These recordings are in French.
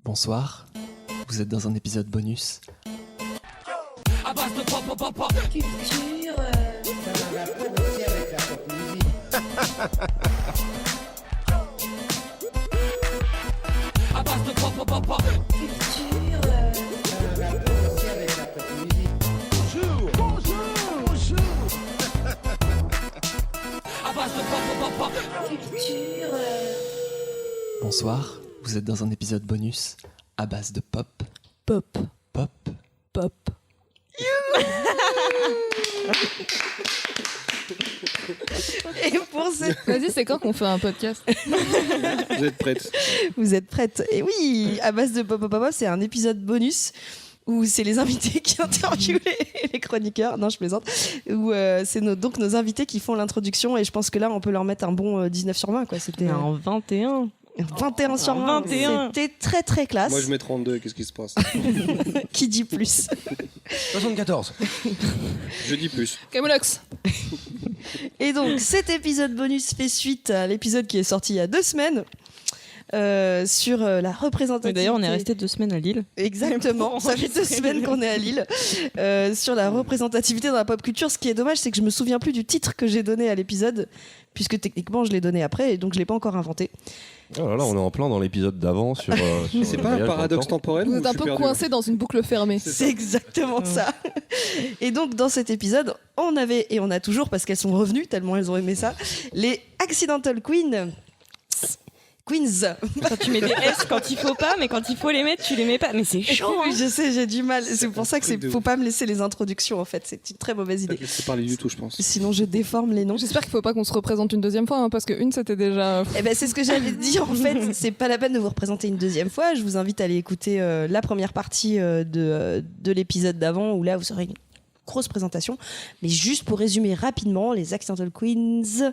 Bonsoir, vous êtes dans un épisode bonus. À base de pop, pop, pop, Culture. à base de pop, pop, pop, Culture. à base de pop, pop, pop, Culture. Bonsoir, vous êtes dans un épisode bonus à base de pop, Pop, pop. pop. Et pour cette... Vas-y, c'est quand qu'on fait un podcast? Vous êtes prêtes? Vous êtes prêtes? Et oui, à base de pop, pop, pop, c'est un épisode bonus où c'est les invités qui interviewent les chroniqueurs. Non, je plaisante. Où c'est donc nos invités qui font l'introduction. Et je pense que là, on peut leur mettre un bon 19 sur 20. Quoi. C'était En 21. 21 sur 20. 21. C'était très, très classe. Moi, je mets 32. Qu'est-ce qui se passe? Qui dit plus? 74. Je dis plus. Camoulox. Et donc, cet épisode bonus fait suite à l'épisode qui est sorti il y a 2 semaines. Sur la représentativité. D'ailleurs, on est resté 2 semaines à Lille. Exactement, ça fait 2 semaines qu'on est à Lille. Sur la représentativité dans la pop culture. Ce qui est dommage, c'est que je me souviens plus du titre que j'ai donné à l'épisode, puisque techniquement je l'ai donné après, et donc je l'ai pas encore inventé. Oh là là, on est en plein dans l'épisode d'avant sur. C'est pas un paradoxe temporel? Vous ou êtes je un suis peu perdu, coincé dans une boucle fermée. C'est exactement ça. Et donc dans cet épisode, on avait, et on a toujours, parce qu'elles sont revenues tellement elles ont aimé ça, les Accidental Queens. Quand tu mets des S quand il faut pas, mais quand il faut les mettre, tu les mets pas. Mais c'est chaud. Oui, Hein. je sais, j'ai du mal. C'est pour ça que truc de faut ouf. pas me laisser les introductions en fait. C'est une très mauvaise Pas idée. te laisser parler du tout, je pense. Sinon je déforme les noms. J'espère qu'il faut pas qu'on se représente une deuxième fois, hein, parce qu'une c'était déjà. Eh ben, c'est ce que j'avais dit en fait. C'est pas la peine de vous représenter une deuxième fois. Je vous invite à aller écouter la première partie de l'épisode d'avant où là vous aurez une grosse présentation. Mais juste pour résumer rapidement, les Accidental Queens,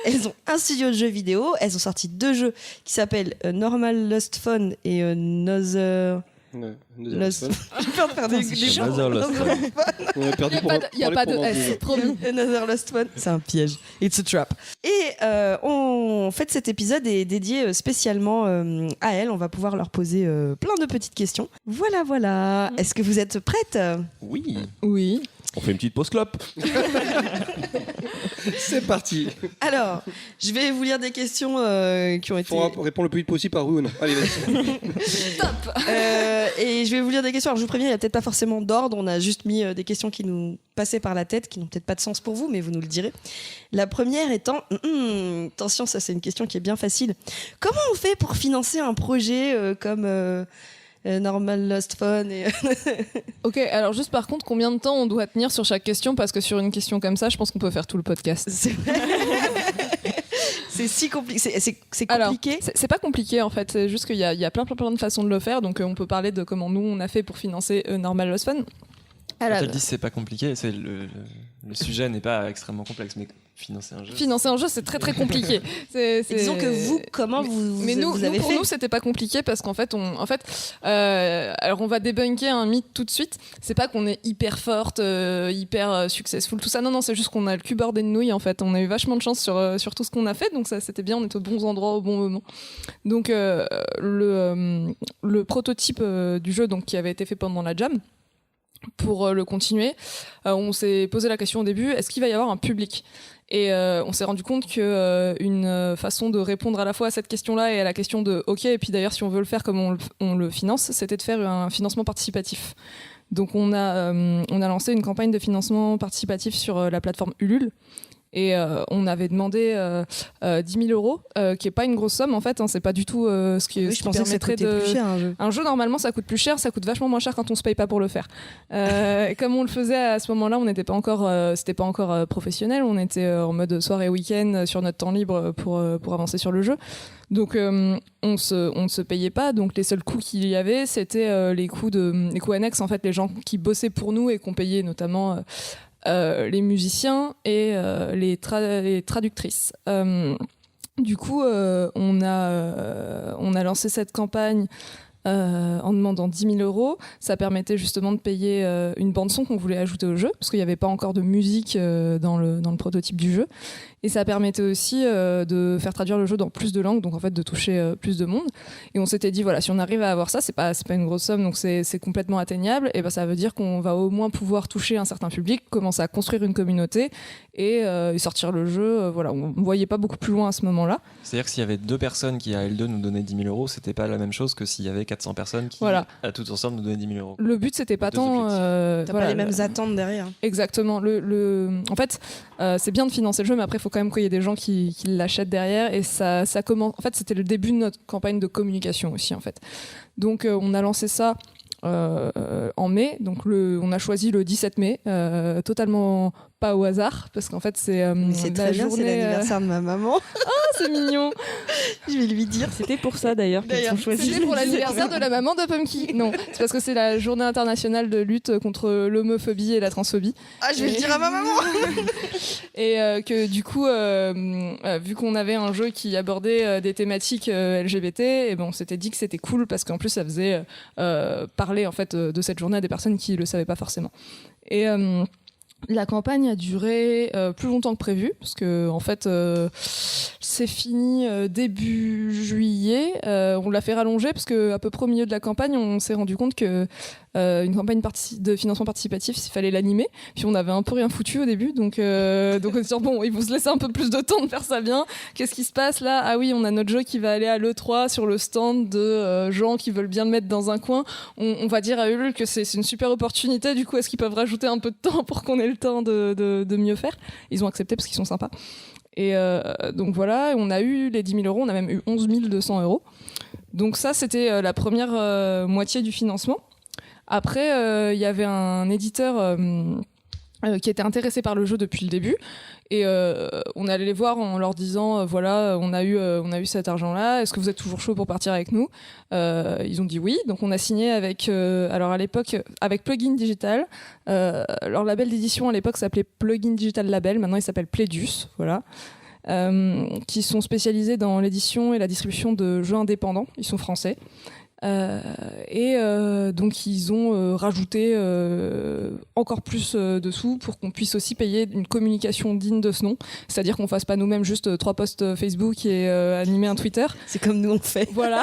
elles ont un studio de jeux vidéo. Elles ont sorti 2 jeux qui s'appellent Normal Lost Fun et Another. Ouais, Lost. J'ai peur de faire des Another Lost Fun. On a perdu pour Il n'y a pas de S, promis. Another Lost Fun, c'est un piège. It's a trap. Et en fait, cet épisode est dédié spécialement à elles. On va pouvoir leur poser plein de petites questions. Voilà, voilà. Est-ce que vous êtes prêtes? Oui. Oui. On fait une petite pause clope. C'est parti. Alors, je vais vous lire des questions qui ont été... Faut répondre le plus vite possible par oui ou non. Allez, vas-y. Et je vais vous lire des questions. Alors, je vous préviens, il n'y a peut-être pas forcément d'ordre. On a juste mis des questions qui nous passaient par la tête, qui n'ont peut-être pas de sens pour vous, mais vous nous le direz. La première étant... attention, ça c'est une question qui est bien facile. Comment on fait pour financer un projet comme... Normal Lost Fun et... Ok, alors juste par contre, combien de temps on doit tenir sur chaque question? Parce que sur une question comme ça, je pense qu'on peut faire tout le podcast. C'est si compliqué. C'est Alors, compliqué. c'est pas compliqué en fait, c'est juste qu'il y a plein de façons de le faire. Donc on peut parler de comment nous on a fait pour financer Normal Lost Fun. Quand elle dit c'est pas compliqué, c'est le sujet n'est pas extrêmement complexe, mais financer un jeu. Financer un jeu, c'est très compliqué. Et disons que vous, comment vous, Mais nous, vous avez pour fait nous, c'était pas compliqué parce qu'en fait, alors on va débunker un mythe tout de suite. C'est pas qu'on est hyper forte, hyper successful, tout ça. Non, c'est juste qu'on a le cul bordé de nouilles en fait. On a eu vachement de chance sur tout ce qu'on a fait, donc ça c'était bien. On était aux bons endroits au bon moment. Donc le prototype du jeu, donc qui avait été fait pendant la jam. Pour le continuer, on s'est posé la question au début, est-ce qu'il va y avoir un public? Et on s'est rendu compte que une façon de répondre à la fois à cette question-là et à la question de OK, et puis d'ailleurs si on veut le faire comme on le finance, c'était de faire un financement participatif. Donc on a lancé une campagne de financement participatif sur la plateforme Ulule. Et on avait demandé 10 000 euros, qui est pas une grosse somme en fait, hein, c'est pas du tout ce qui, Oui, ce je qui pensais que ça permettrait coûtait plus cher un jeu. Un jeu normalement ça coûte plus cher, ça coûte vachement moins cher quand on se paye pas pour le faire. Comme on le faisait à ce moment-là, on n'était pas encore, c'était pas encore professionnel, on était en mode soirée week-end sur notre temps libre pour avancer sur le jeu. Donc on ne se payait pas, donc les seuls coûts qu'il y avait, c'était les coûts annexes en fait, les gens qui bossaient pour nous et qu'on payait notamment. Les musiciens et les traductrices. Du coup, on a lancé cette campagne en demandant 10 000 €. Ça permettait justement de payer une bande-son qu'on voulait ajouter au jeu, parce qu'il n'y avait pas encore de musique dans le prototype du jeu. Et ça permettait aussi de faire traduire le jeu dans plus de langues, donc en fait de toucher plus de monde. Et on s'était dit, voilà, si on arrive à avoir ça, c'est pas une grosse somme, donc c'est complètement atteignable, et ben ça veut dire qu'on va au moins pouvoir toucher un certain public, commencer à construire une communauté et sortir le jeu. Voilà, on ne voyait pas beaucoup plus loin à ce moment-là. C'est-à-dire que s'il y avait 2 personnes qui à L2 nous donnaient 10 000 €, c'était pas la même chose que s'il y avait 400 personnes qui Voilà. à toutes ensemble nous donnaient 10 000 €. Le but, c'était pas Deux tant... objectifs. T'as pas les mêmes attentes derrière. Exactement. En fait, c'est bien de financer le jeu, mais après, il faut quand même qu'il y ait des gens qui l'achètent derrière. Et ça commence. En fait, c'était le début de notre campagne de communication aussi, en fait. Donc, on a lancé ça en mai. Donc, on a choisi le 17 mai, totalement pas au hasard, parce qu'en fait, c'est Mais c'est la très bien, c'est journée. l'anniversaire de ma maman. C'est mignon. Je vais lui dire. C'était pour ça d'ailleurs qu'ils ont choisi. C'était pour l'anniversaire de la maman de Pumpkin. Non, c'est parce que c'est la journée internationale de lutte contre l'homophobie et la transphobie. Ah, je vais le dire à ma maman. Et que du coup, vu qu'on avait un jeu qui abordait des thématiques LGBT, et ben on s'était dit que c'était cool parce qu'en plus ça faisait parler en fait de cette journée à des personnes qui le savaient pas forcément. Et la campagne a duré plus longtemps que prévu, parce que en fait, c'est fini début juillet. On l'a fait rallonger parce que à peu près au milieu de la campagne, on s'est rendu compte que une campagne de financement participatif, il fallait l'animer. Puis on avait un peu rien foutu au début, donc on s'est dit bon, il faut se laisser un peu plus de temps de faire ça bien. Qu'est-ce qui se passe là ? Ah oui, on a notre jeu qui va aller à l'E3 sur le stand de gens qui veulent bien le mettre dans un coin. On va dire à Ulule que c'est une super opportunité. Du coup, est-ce qu'ils peuvent rajouter un peu de temps pour qu'on ait le temps de mieux faire ? Ils ont accepté parce qu'ils sont sympas. Et donc voilà, on a eu les 10 000 €, on a même eu 11 200 €. Donc ça, c'était la première moitié du financement. Après, il y avait un éditeur qui était intéressé par le jeu depuis le début. Et on allait les voir en leur disant voilà, on a eu cet argent-là, est-ce que vous êtes toujours chaud pour partir avec nous ? Ils ont dit oui, donc on a signé avec, alors à l'époque, avec Plugin Digital. Leur label d'édition à l'époque s'appelait Plugin Digital Label, maintenant il s'appelle Playdius, voilà. Qui sont spécialisés dans l'édition et la distribution de jeux indépendants, ils sont français. Donc ils ont rajouté encore plus de sous pour qu'on puisse aussi payer une communication digne de ce nom, c'est-à-dire qu'on fasse pas nous-mêmes juste 3 posts Facebook et animer un Twitter. C'est comme nous on fait. Voilà,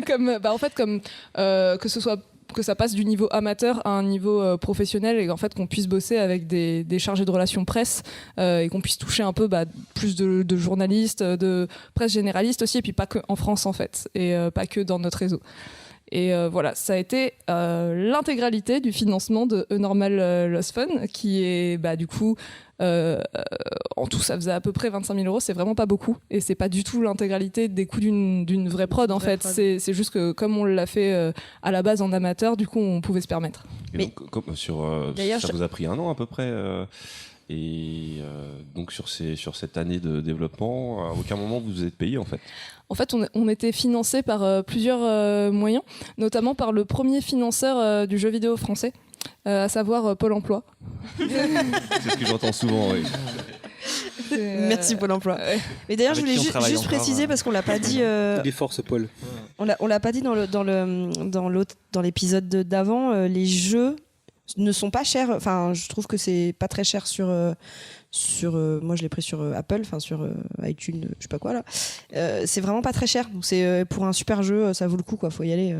que ce soit que ça passe du niveau amateur à un niveau professionnel et en fait qu'on puisse bosser avec des chargés de relations presse et qu'on puisse toucher un peu plus de journalistes, de presse généraliste aussi, et puis pas que en France en fait, et pas que dans notre réseau. Et voilà, ça a été l'intégralité du financement de A Normal Lost Fun, qui est du coup en tout ça faisait à peu près 25 000 €. C'est vraiment pas beaucoup et c'est pas du tout l'intégralité des coûts d'une vraie prod en fait. C'est juste que comme on l'a fait à la base en amateur, du coup on pouvait se permettre. Et Mais- donc, D'ailleurs, ça vous a pris 1 an à peu près donc sur cette année de développement, à aucun moment vous vous êtes payé en fait. En fait, on était financé par plusieurs moyens, notamment par le premier financeur du jeu vidéo français, à savoir Pôle Emploi. C'est ce que j'entends souvent. Oui. Merci Pôle Emploi. Mais d'ailleurs, je Avec voulais qui on travaille juste encore, préciser parce qu'on l'a pas dit. Les forces, Paul. On l'a pas dit dans l'épisode d'avant. Les jeux ne sont pas chers. Enfin, je trouve que c'est pas très cher sur. Moi, je l'ai pris sur Apple, enfin sur iTunes, je sais pas quoi là. C'est vraiment pas très cher. Donc c'est pour un super jeu, ça vaut le coup quoi. Faut y aller.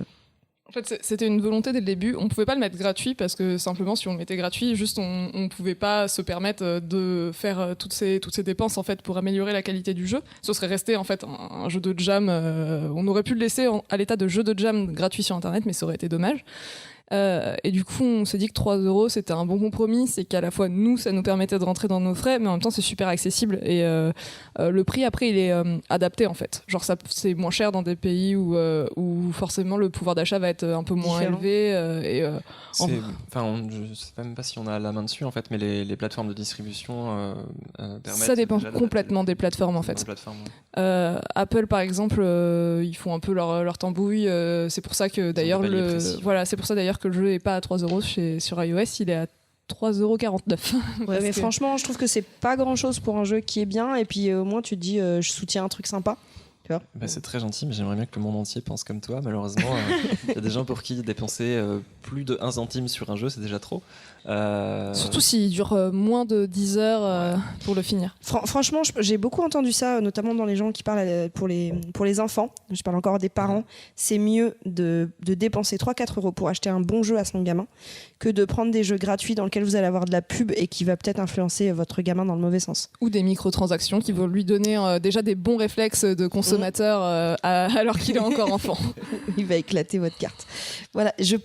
En fait, c'était une volonté dès le début. On pouvait pas le mettre gratuit parce que simplement, si on le mettait gratuit, juste on pouvait pas se permettre de faire toutes ces dépenses en fait pour améliorer la qualité du jeu. Ce serait resté en fait un jeu de jam. On aurait pu le laisser à l'état de jeu de jam gratuit sur Internet, mais ça aurait été dommage. Et du coup, on s'est dit que 3 € c'était un bon compromis, c'est qu'à la fois nous, ça nous permettait de rentrer dans nos frais, mais en même temps, c'est super accessible. Et le prix, après, il est adapté en fait. Genre, c'est moins cher dans des pays où forcément le pouvoir d'achat va être un peu moins Différent. élevé. Je sais même pas si on a la main dessus en fait, mais les plateformes de distribution permettent. Ça dépend déjà complètement des plateformes en d'adapter fait. la plateforme, ouais. Apple par exemple, ils font un peu leur tambouille. C'est pour ça que d'ailleurs des paliers précis. c'est pour ça d'ailleurs que le jeu est pas à 3 € sur iOS, il est à 3,49 €. Ouais, mais que- franchement, je trouve que c'est pas grand chose pour un jeu qui est bien. Et puis au moins, tu te dis, je soutiens un truc sympa. Bah, c'est très gentil, mais j'aimerais bien que le monde entier pense comme toi. Malheureusement, il y a des gens pour qui dépenser plus de 1 centime sur un jeu, c'est déjà trop. Surtout s'il dure moins de 10 heures pour le finir. Franchement, j'ai beaucoup entendu ça, notamment dans les gens qui parlent pour les enfants. Je parle encore des parents. C'est mieux de dépenser 3-4 euros pour acheter un bon jeu à son gamin que de prendre des jeux gratuits dans lesquels vous allez avoir de la pub et qui va peut-être influencer votre gamin dans le mauvais sens. Ou des microtransactions qui vont lui donner déjà des bons réflexes de consommateur alors qu'il est encore enfant. Il va éclater votre carte. Voilà, je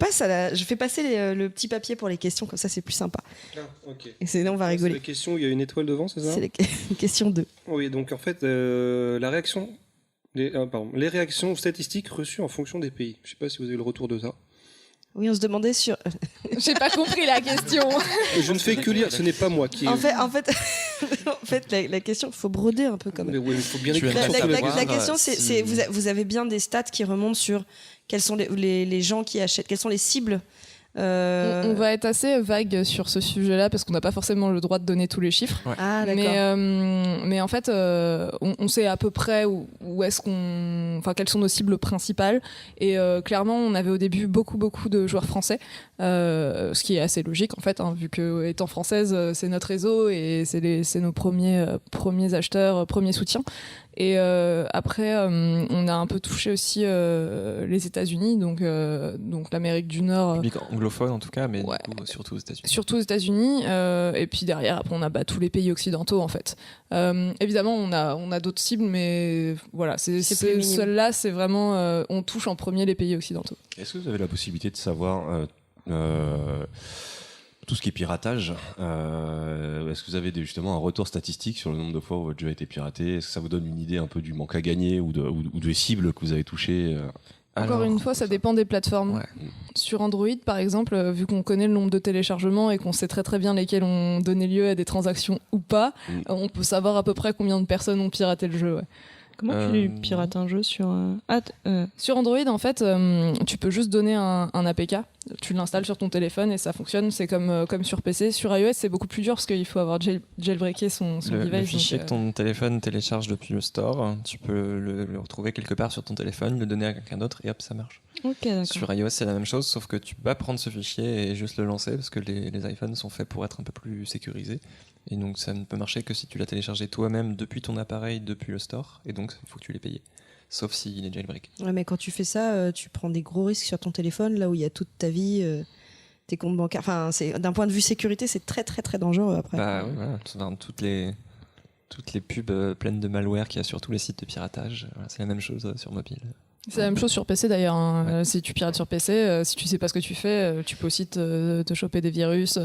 fais passer le petit papier pour les questions, comme ça c'est plus sympa. Ah, ok. Et là on va C'est rigoler. la question où il y a une étoile devant, c'est ça? C'est la question 2. Oui, donc en fait, la réaction, les réactions statistiques reçues en fonction des pays. Je sais pas si vous avez le retour de ça. Oui, on se demandait sur... J'ai pas compris la question. Je ne fais que lire, ce n'est pas moi qui... En fait, la question, il faut broder un peu quand même. Mais oui, il faut bien Tu écrire. aimerais ça, savoir, La question, si- c'est vous avez bien des stats qui remontent sur quels sont les gens qui achètent, quelles sont les cibles. On va être assez vague sur ce sujet-là parce qu'on n'a pas forcément le droit de donner tous les chiffres. Ah, d'accord. Mais en fait, on sait à peu près quelles sont nos cibles principales. Et clairement, on avait au début beaucoup de joueurs français, ce qui est assez logique en fait, vu que étant française, c'est notre réseau et c'est nos premiers acheteurs, premiers soutiens. Et après, on a un peu touché aussi les États-Unis, donc l'Amérique du Nord. Public anglophone en tout cas, mais Ouais. du coup, surtout aux États-Unis. Surtout aux États-Unis, et puis derrière, après, on a tous les pays occidentaux en fait. Évidemment, on a d'autres cibles, mais voilà, plus minime. celle-là, c'est vraiment, on touche en premier les pays occidentaux. Est-ce que vous avez la possibilité de savoir tout ce qui est piratage? Est-ce que vous avez justement un retour statistique sur le nombre de fois où votre jeu a été piraté? Est-ce que ça vous donne une idée un peu du manque à gagner ou des cibles que vous avez touchées? Encore une fois, ça dépend des plateformes. Ouais. Sur Android, par exemple, vu qu'on connaît le nombre de téléchargements et qu'on sait très bien lesquels ont donné lieu à des transactions ou pas, on peut savoir à peu près combien de personnes ont piraté le jeu. Ouais. Comment tu pirates un jeu sur... Sur Android, en fait, tu peux juste donner un APK. Tu l'installes sur ton téléphone et ça fonctionne. C'est comme sur PC. Sur iOS, c'est beaucoup plus dur parce qu'il faut avoir jailbreaké son Le device. fichier donc, que ton téléphone télécharge depuis le store, tu peux le retrouver quelque part sur ton téléphone, le donner à quelqu'un d'autre et hop, ça marche. Ok, d'accord. Sur iOS, c'est la même chose, sauf que tu peux pas prendre ce fichier et juste le lancer parce que les iPhones sont faits pour être un peu plus sécurisés. Et donc, ça ne peut marcher que si tu l'as téléchargé toi-même depuis ton appareil, depuis le store. Et donc, il faut que tu l'aies payé. Sauf s'il est jailbreak. Ouais, mais quand tu fais ça, tu prends des gros risques sur ton téléphone, là où il y a toute ta vie, tes comptes bancaires. Enfin, d'un point de vue sécurité, c'est très très très dangereux après. Bah oui, voilà. Enfin, toutes les pubs pleines de malware qu'il y a sur tous les sites de piratage, voilà, c'est la même chose sur mobile. C'est la même chose sur PC d'ailleurs. Hein. Si tu pirates sur PC, si tu sais pas ce que tu fais, tu peux aussi te choper des virus.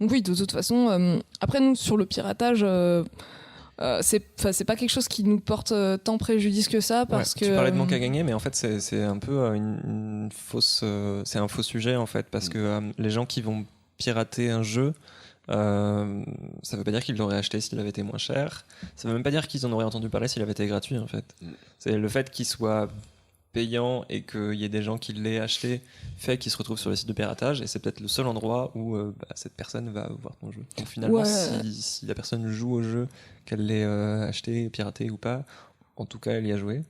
Donc oui, de toute façon, après nous sur le piratage, c'est pas quelque chose qui nous porte tant préjudice que ça parce que. Tu parlais de manque à gagner, mais en fait c'est un peu une fausse, c'est un faux sujet en fait parce que les gens qui vont pirater un jeu. Ça veut pas dire qu'ils l'auraient acheté s'il avait été moins cher. Ça veut même pas dire qu'ils en auraient entendu parler s'il avait été gratuit en fait. C'est le fait qu'il soit payant et qu'il y ait des gens qui l'aient acheté fait qu'il se retrouve sur les sites de piratage et c'est peut-être le seul endroit où cette personne va voir ton jeu. Donc finalement, si la personne joue au jeu, qu'elle l'ait acheté, piraté ou pas, en tout cas elle y a joué.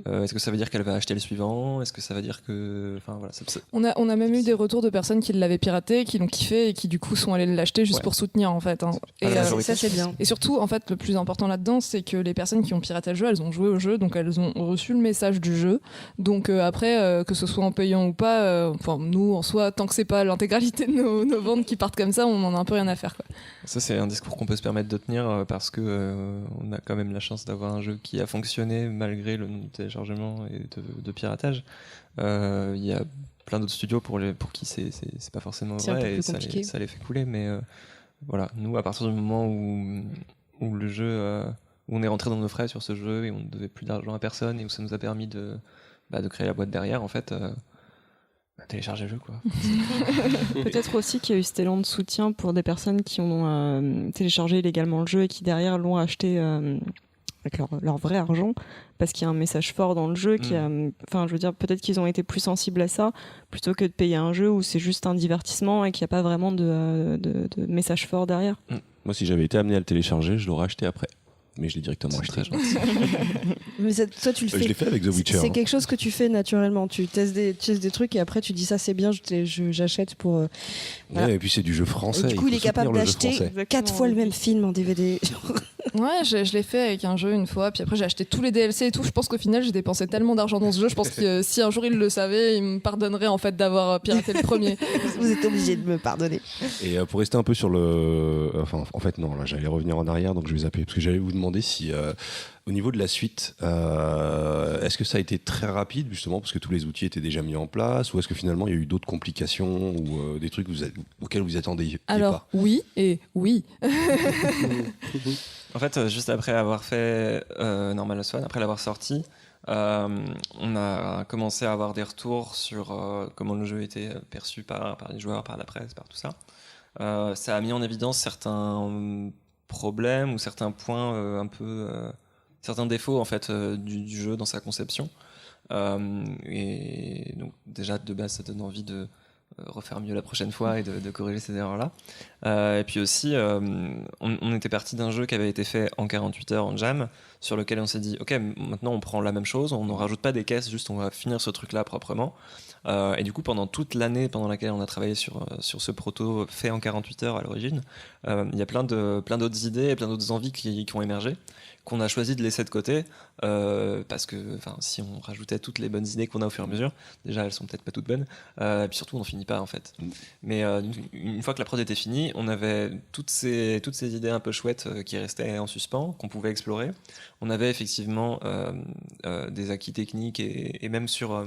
Est-ce que ça veut dire qu'elle va acheter le suivant? Est-ce que ça veut dire que... Enfin, voilà, on a même eu des retours de personnes qui l'avaient piraté, qui l'ont kiffé et qui du coup sont allées l'acheter juste pour soutenir en fait. Hein. Et ça c'est bien. Et surtout, en fait, le plus important là-dedans, c'est que les personnes qui ont piraté le jeu, elles ont joué au jeu, donc elles ont reçu le message du jeu. Donc après, que ce soit en payant ou pas, nous en soi, tant que c'est pas l'intégralité de nos ventes qui partent comme ça, on en a un peu rien à faire. Quoi. Ça c'est un discours qu'on peut se permettre de tenir parce que on a quand même la chance d'avoir un jeu qui a fonctionné malgré le téléchargement et de piratage. Il y a plein d'autres studios pour qui c'est pas forcément vrai et ça les fait couler, mais voilà, nous à partir du moment où le jeu où on est rentré dans nos frais sur ce jeu et on ne devait plus d'argent à personne et où ça nous a permis de créer la boîte derrière en fait, télécharger le jeu quoi. Peut-être aussi qu'il y a eu cet élan de soutien pour des personnes qui ont téléchargé illégalement le jeu et qui derrière l'ont acheté avec leur vrai argent, parce qu'il y a un message fort dans le jeu qui a, enfin je veux dire, peut-être qu'ils ont été plus sensibles à ça plutôt que de payer un jeu où c'est juste un divertissement et qu'il n'y a pas vraiment de message fort derrière. Moi, si j'avais été amené à le télécharger, je l'aurais acheté après. mais je l'ai directement acheté. Mais toi, tu le Je fais. l'ai fait avec The Witcher. C'est quelque chose que tu fais naturellement. Tu testes des trucs et après tu dis ça c'est bien, j'achète pour. Voilà. Ouais, et puis c'est du jeu français. Et du coup, il est capable d'acheter 4 fois le même film en DVD. Ouais, je l'ai fait avec un jeu une fois, puis après j'ai acheté tous les DLC et tout. Je pense qu'au final j'ai dépensé tellement d'argent dans ce jeu. Je pense que si un jour il le savait, il me pardonnerait en fait d'avoir piraté le premier. Vous êtes obligé de me pardonner. Et pour rester un peu sur le. Enfin, en fait, non, là j'allais revenir en arrière, donc je vais zapper. Parce que j'allais vous demander si. Au niveau de la suite, est-ce que ça a été très rapide, justement, parce que tous les outils étaient déjà mis en place, ou est-ce que finalement il y a eu d'autres complications ou des trucs auxquels vous attendiez Alors, pas oui et oui. En fait, juste après avoir fait Normal Lost One, après l'avoir sorti, on a commencé à avoir des retours sur comment le jeu était perçu par les joueurs, par la presse, par tout ça. Ça a mis en évidence certains problèmes ou certains points certains défauts en fait du jeu dans sa conception. Et donc déjà de base ça donne envie de refaire mieux la prochaine fois et de corriger ces erreurs-là. Et puis aussi, on était parti d'un jeu qui avait été fait en 48 heures en jam, sur lequel on s'est dit, ok, maintenant on prend la même chose, on ne rajoute pas des caisses, juste on va finir ce truc-là proprement. Et du coup, pendant toute l'année pendant laquelle on a travaillé sur ce proto fait en 48 heures à l'origine, il y a plein d'autres idées et plein d'autres envies qui ont émergé, qu'on a choisi de laisser de côté, parce que si on rajoutait toutes les bonnes idées qu'on a au fur et à mesure, déjà elles sont peut-être pas toutes bonnes, et puis surtout on n'en finit pas en fait. Mais une fois que la prod était finie, on avait toutes ces idées un peu chouettes qui restaient en suspens, qu'on pouvait explorer. On avait effectivement des acquis techniques et même sur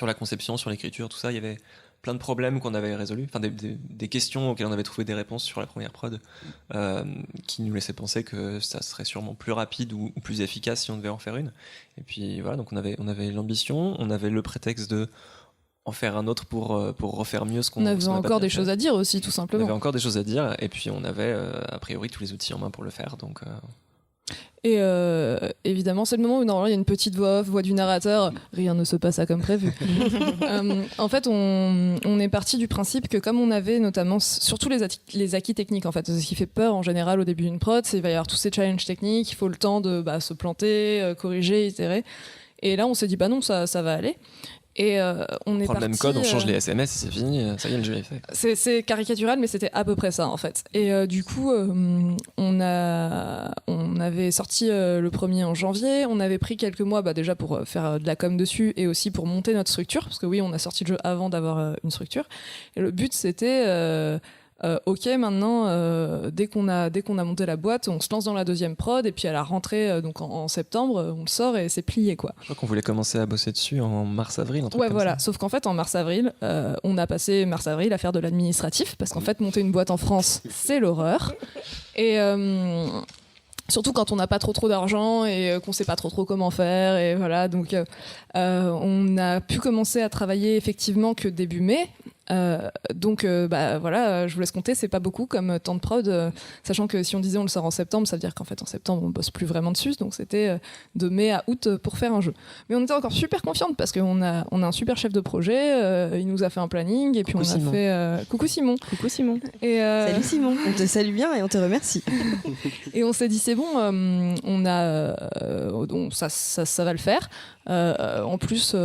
la conception, sur l'écriture, tout ça, il y avait plein de problèmes qu'on avait résolus, des questions auxquelles on avait trouvé des réponses sur la première prod, qui nous laissaient penser que ça serait sûrement plus rapide ou plus efficace si on devait en faire une. Et puis voilà, donc on avait l'ambition, on avait le prétexte de en faire un autre pour refaire mieux ce qu'on avait encore des choses à dire aussi, tout simplement. On avait encore des choses à dire, et puis on avait a priori tous les outils en main pour le faire, donc... Et évidemment, c'est le moment où normalement il y a une petite voix off, voix du narrateur, rien ne se passa comme prévu. En fait, on est parti du principe que comme on avait notamment, surtout les acquis techniques, en fait, ce qui fait peur en général au début d'une prod, c'est qu'il va y avoir tous ces challenges techniques, il faut le temps de se planter, corriger, itérer. Et là, on s'est dit, bah non, ça va aller. Et on est prend le même code, on change les SMS, c'est fini, ça y est, le jeu est fait. C'est caricatural, mais c'était à peu près ça en fait. Et du coup, on avait sorti le premier en janvier. On avait pris quelques mois déjà pour faire de la com dessus et aussi pour monter notre structure, parce que oui, on a sorti le jeu avant d'avoir une structure. Et le but c'était ok, maintenant, dès qu'on a monté la boîte, on se lance dans la deuxième prod, et puis à la rentrée, donc en septembre, on le sort et c'est plié, quoi. Je crois qu'on voulait commencer à bosser dessus en mars-avril, un truc ouais, comme voilà. ça. Sauf qu'en fait, en mars-avril, on a passé mars-avril à faire de l'administratif, parce qu'en fait, monter une boîte en France, c'est l'horreur. Et surtout quand on n'a pas trop d'argent et qu'on sait pas trop comment faire, et voilà. Donc, on a pu commencer à travailler effectivement que début mai. Donc voilà, je vous laisse compter, c'est pas beaucoup comme temps de prod, sachant que si on disait on le sort en septembre, ça veut dire qu'en fait en septembre on bosse plus vraiment dessus, donc c'était de mai à août pour faire un jeu. Mais on était encore super confiante parce qu'on a un super chef de projet, il nous a fait un planning et puis Coucou on Simon. a fait coucou Simon. Coucou Simon. Et Salut Simon, on te salue bien et on te remercie. et on s'est dit c'est bon, on a donc ça va le faire. En plus.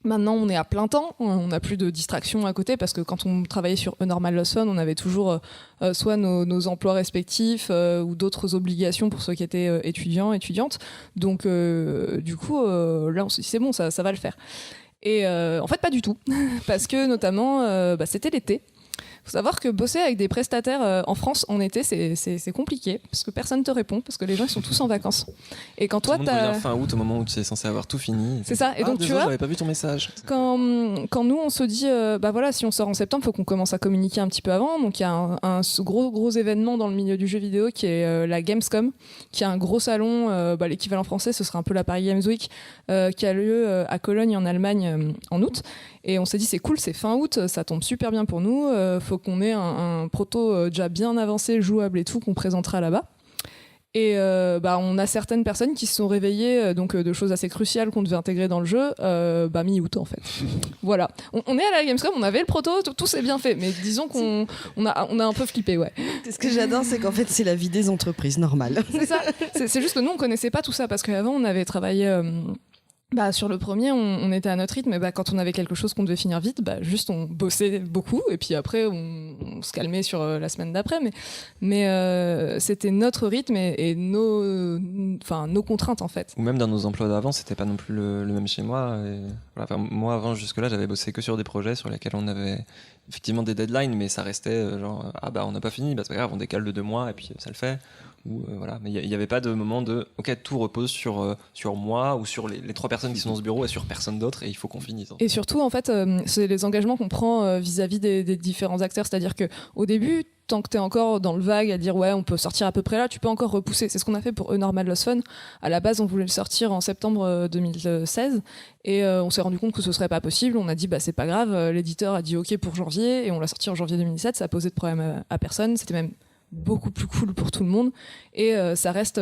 Maintenant, on est à plein temps, on n'a plus de distractions à côté parce que quand on travaillait sur A Normal Lost One, on avait toujours soit nos emplois respectifs ou d'autres obligations pour ceux qui étaient étudiants, étudiantes. Donc, du coup, là, on s'est dit c'est bon, ça va le faire. Et en fait, pas du tout, parce que notamment, c'était l'été. Faut savoir que bosser avec des prestataires en France en été, c'est compliqué parce que personne te répond, parce que les gens ils sont tous en vacances. Et quand toi Tout le monde revient fin août au moment où tu es censé avoir tout fini. C'est ça. Et donc tu désolé, vois, j'avais pas vu ton message. quand nous on se dit voilà, si on sort en septembre, faut qu'on commence à communiquer un petit peu avant. Donc il y a un gros événement dans le milieu du jeu vidéo qui est la Gamescom, qui est un gros salon, l'équivalent français ce sera un peu la Paris Games Week, qui a lieu à Cologne en Allemagne en août. Et on s'est dit c'est cool, c'est fin août, ça tombe super bien pour nous, faut qu'on ait un proto déjà bien avancé, jouable et tout, qu'on présentera là-bas. Et on a certaines personnes qui se sont réveillées de choses assez cruciales qu'on devait intégrer dans le jeu mi-août en fait. Voilà. On est à la Gamescom, on avait le proto, tout s'est bien fait, mais disons qu'on a un peu flippé, ouais. Ce que j'adore, c'est qu'en fait, c'est la vie des entreprises normales. C'est ça. C'est juste que nous, on connaissait pas tout ça parce qu'avant, on avait travaillé. Sur le premier, on était à notre rythme, et quand on avait quelque chose qu'on devait finir vite, juste on bossait beaucoup, et puis après on se calmait sur la semaine d'après, mais c'était notre rythme et nos contraintes en fait. Ou même dans nos emplois d'avant, c'était pas non plus le même chez moi. Et voilà, moi, avant, jusque-là, j'avais bossé que sur des projets sur lesquels on avait effectivement des deadlines, mais ça restait on n'a pas fini, c'est pas grave, on décale de 2 mois et puis ça le fait. Ou voilà, mais il n'y avait pas de moment de ok, tout repose sur moi ou sur les 3 personnes qui sont dans ce bureau et sur personne d'autre, et il faut qu'on finisse. Et surtout, en fait, c'est les engagements qu'on prend vis-à-vis des différents acteurs, c'est-à-dire que au début, tant que t'es encore dans le vague à dire ouais, on peut sortir à peu près là, tu peux encore repousser. C'est ce qu'on a fait pour A Normal Lost Fun. À la base, on voulait le sortir en septembre 2016 et on s'est rendu compte que ce serait pas possible. On a dit c'est pas grave. L'éditeur a dit ok pour janvier et on l'a sorti en janvier 2017. Ça a posé de problème à personne. C'était même beaucoup plus cool pour tout le monde et ça reste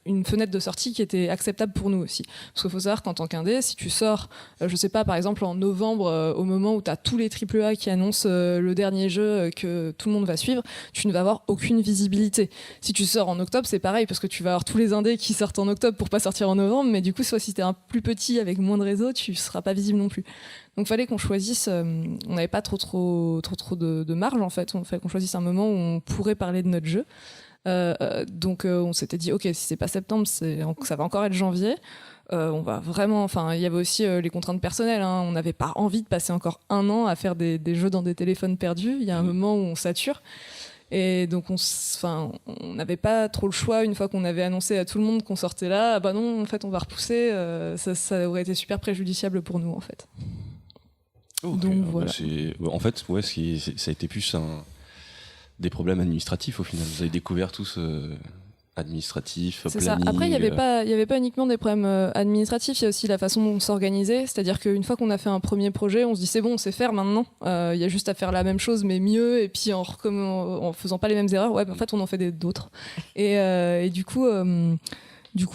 une fenêtre de sortie qui était acceptable pour nous aussi, parce qu'il faut savoir qu'en tant qu'indé, si tu sors je sais pas, par exemple en novembre au moment où tu as tous les AAA qui annoncent le dernier jeu que tout le monde va suivre, tu ne vas avoir aucune visibilité. Si tu sors en octobre, c'est pareil, parce que tu vas avoir tous les indés qui sortent en octobre pour pas sortir en novembre, mais du coup soit si t'es un plus petit avec moins de réseau, tu seras pas visible non plus. Donc fallait qu'on choisisse, on n'avait pas trop de marge en fait, fallait qu'on choisisse un moment où on pourrait parler de notre jeu. Donc on s'était dit ok, si c'est pas septembre, ça va encore être janvier. On va vraiment, il y avait aussi les contraintes personnelles, hein. On n'avait pas envie de passer encore 1 an à faire des jeux dans des téléphones perdus. Il y a un moment où on sature. Et donc on n'avait pas trop le choix une fois qu'on avait annoncé à tout le monde qu'on sortait là. Non, en fait on va repousser. Ça aurait été super préjudiciable pour nous en fait. Okay. Donc voilà. En fait, ouais, ça a été plus des problèmes administratifs au final. Vous avez découvert tous administratifs, c'est planning. Ça. Après, il y avait pas uniquement des problèmes administratifs. Il y a aussi la façon dont on s'organisait. C'est-à-dire qu'une fois qu'on a fait un premier projet, on se dit c'est bon, on sait faire maintenant. Il y a juste à faire la même chose mais mieux, et puis en faisant pas les mêmes erreurs. Ouais, en fait, on en fait d'autres. Et du coup,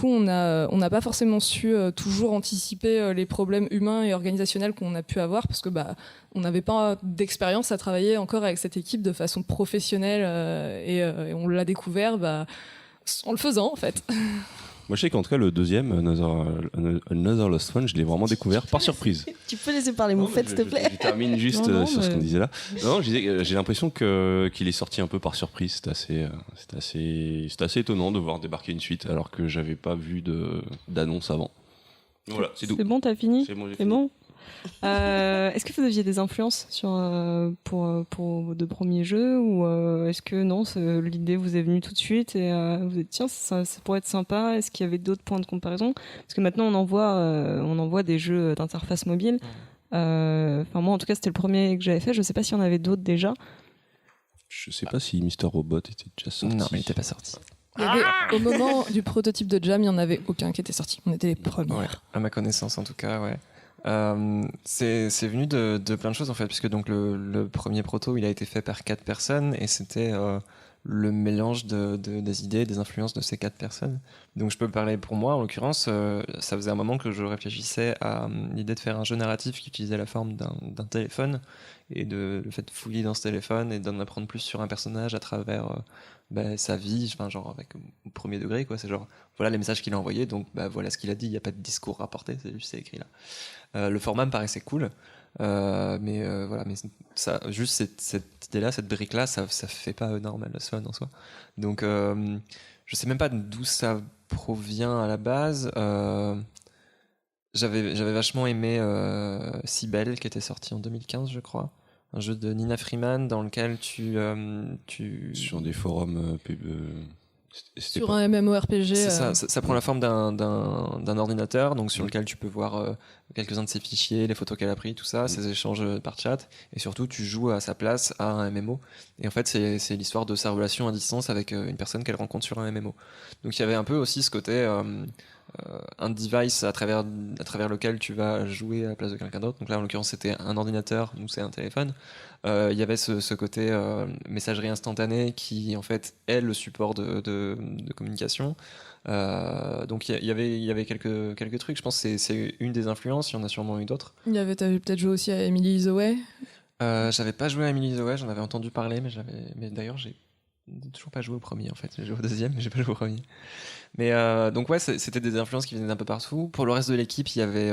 on n'a pas forcément su toujours anticiper les problèmes humains et organisationnels qu'on a pu avoir, parce que on n'avait pas d'expérience à travailler encore avec cette équipe de façon professionnelle et on l'a découvert en le faisant en fait. Moi je sais qu'en tout cas le deuxième, Another Lost Fun, je l'ai vraiment découvert par surprise. Tu peux laisser parler Moufette s'il te plaît. Je termine juste sur ce qu'on disait là. Non, je disais, j'ai l'impression qu'il est sorti un peu par surprise. C'est assez étonnant de voir débarquer une suite alors que j'avais pas vu d'annonce avant. Voilà, c'est tout. C'est bon, t'as fini. C'est bon, j'ai C'est fini. bon. Est-ce que vous aviez des influences pour vos 2 premiers jeux, ou est-ce que non, l'idée vous est venue tout de suite et vous êtes tiens, ça pourrait être sympa? Est-ce qu'il y avait d'autres points de comparaison? Parce que maintenant on envoie des jeux d'interface mobile. Moi en tout cas c'était le premier que j'avais fait. Je sais pas s'il y en avait d'autres déjà. Je sais pas si Mr. Robot était déjà sorti. Non, il n'était pas sorti. Au moment du prototype de Jam, il n'y en avait aucun qui était sorti. On était les premiers. Ouais, à ma connaissance en tout cas, ouais. C'est venu de plein de choses en fait, puisque donc le premier proto il a été fait par 4 personnes et c'était le mélange des idées, des influences de ces 4 personnes. Donc je peux parler pour moi en l'occurrence, ça faisait un moment que je réfléchissais à l'idée de faire un jeu narratif qui utilisait la forme d'un téléphone et le fait de fouiller dans ce téléphone et d'en apprendre plus sur un personnage à travers sa vie, genre avec au premier degré quoi. C'est genre voilà les messages qu'il a envoyés, donc voilà ce qu'il a dit, il n'y a pas de discours rapporté, c'est écrit là. Le format me paraissait cool, mais ça, juste cette idée-là, cette brique-là, ça fait pas Normal Lost Fun en soi. Donc je sais même pas d'où ça provient à la base. J'avais vachement aimé Cybelle, qui était sorti en 2015 je crois, un jeu de Nina Freeman dans lequel tu Sur des forums Sur un MMORPG. C'est ça prend la forme d'un ordinateur, donc sur lequel tu peux voir quelques-uns de ses fichiers, les photos qu'elle a pris, tout ça, ses échanges par chat, et surtout tu joues à sa place à un MMO. Et en fait c'est l'histoire de sa relation à distance avec une personne qu'elle rencontre sur un MMO. Donc il y avait un peu aussi ce côté un device à travers lequel tu vas jouer à la place de quelqu'un d'autre. Donc là, en l'occurrence, c'était un ordinateur, nous c'est un téléphone. Il y avait ce côté messagerie instantanée qui en fait est le support de communication. Donc il y avait quelques trucs. Je pense que c'est une des influences. Il y en a sûrement eu d'autres. T'avais peut-être joué aussi à Emily is Away. J'avais pas joué à Emily is Away, j'en avais entendu parler, mais d'ailleurs j'ai toujours pas joué au premier en fait. J'ai joué au deuxième, mais j'ai pas joué au premier. Mais donc ouais, c'était des influences qui venaient d'un peu partout. Pour le reste de l'équipe, il y avait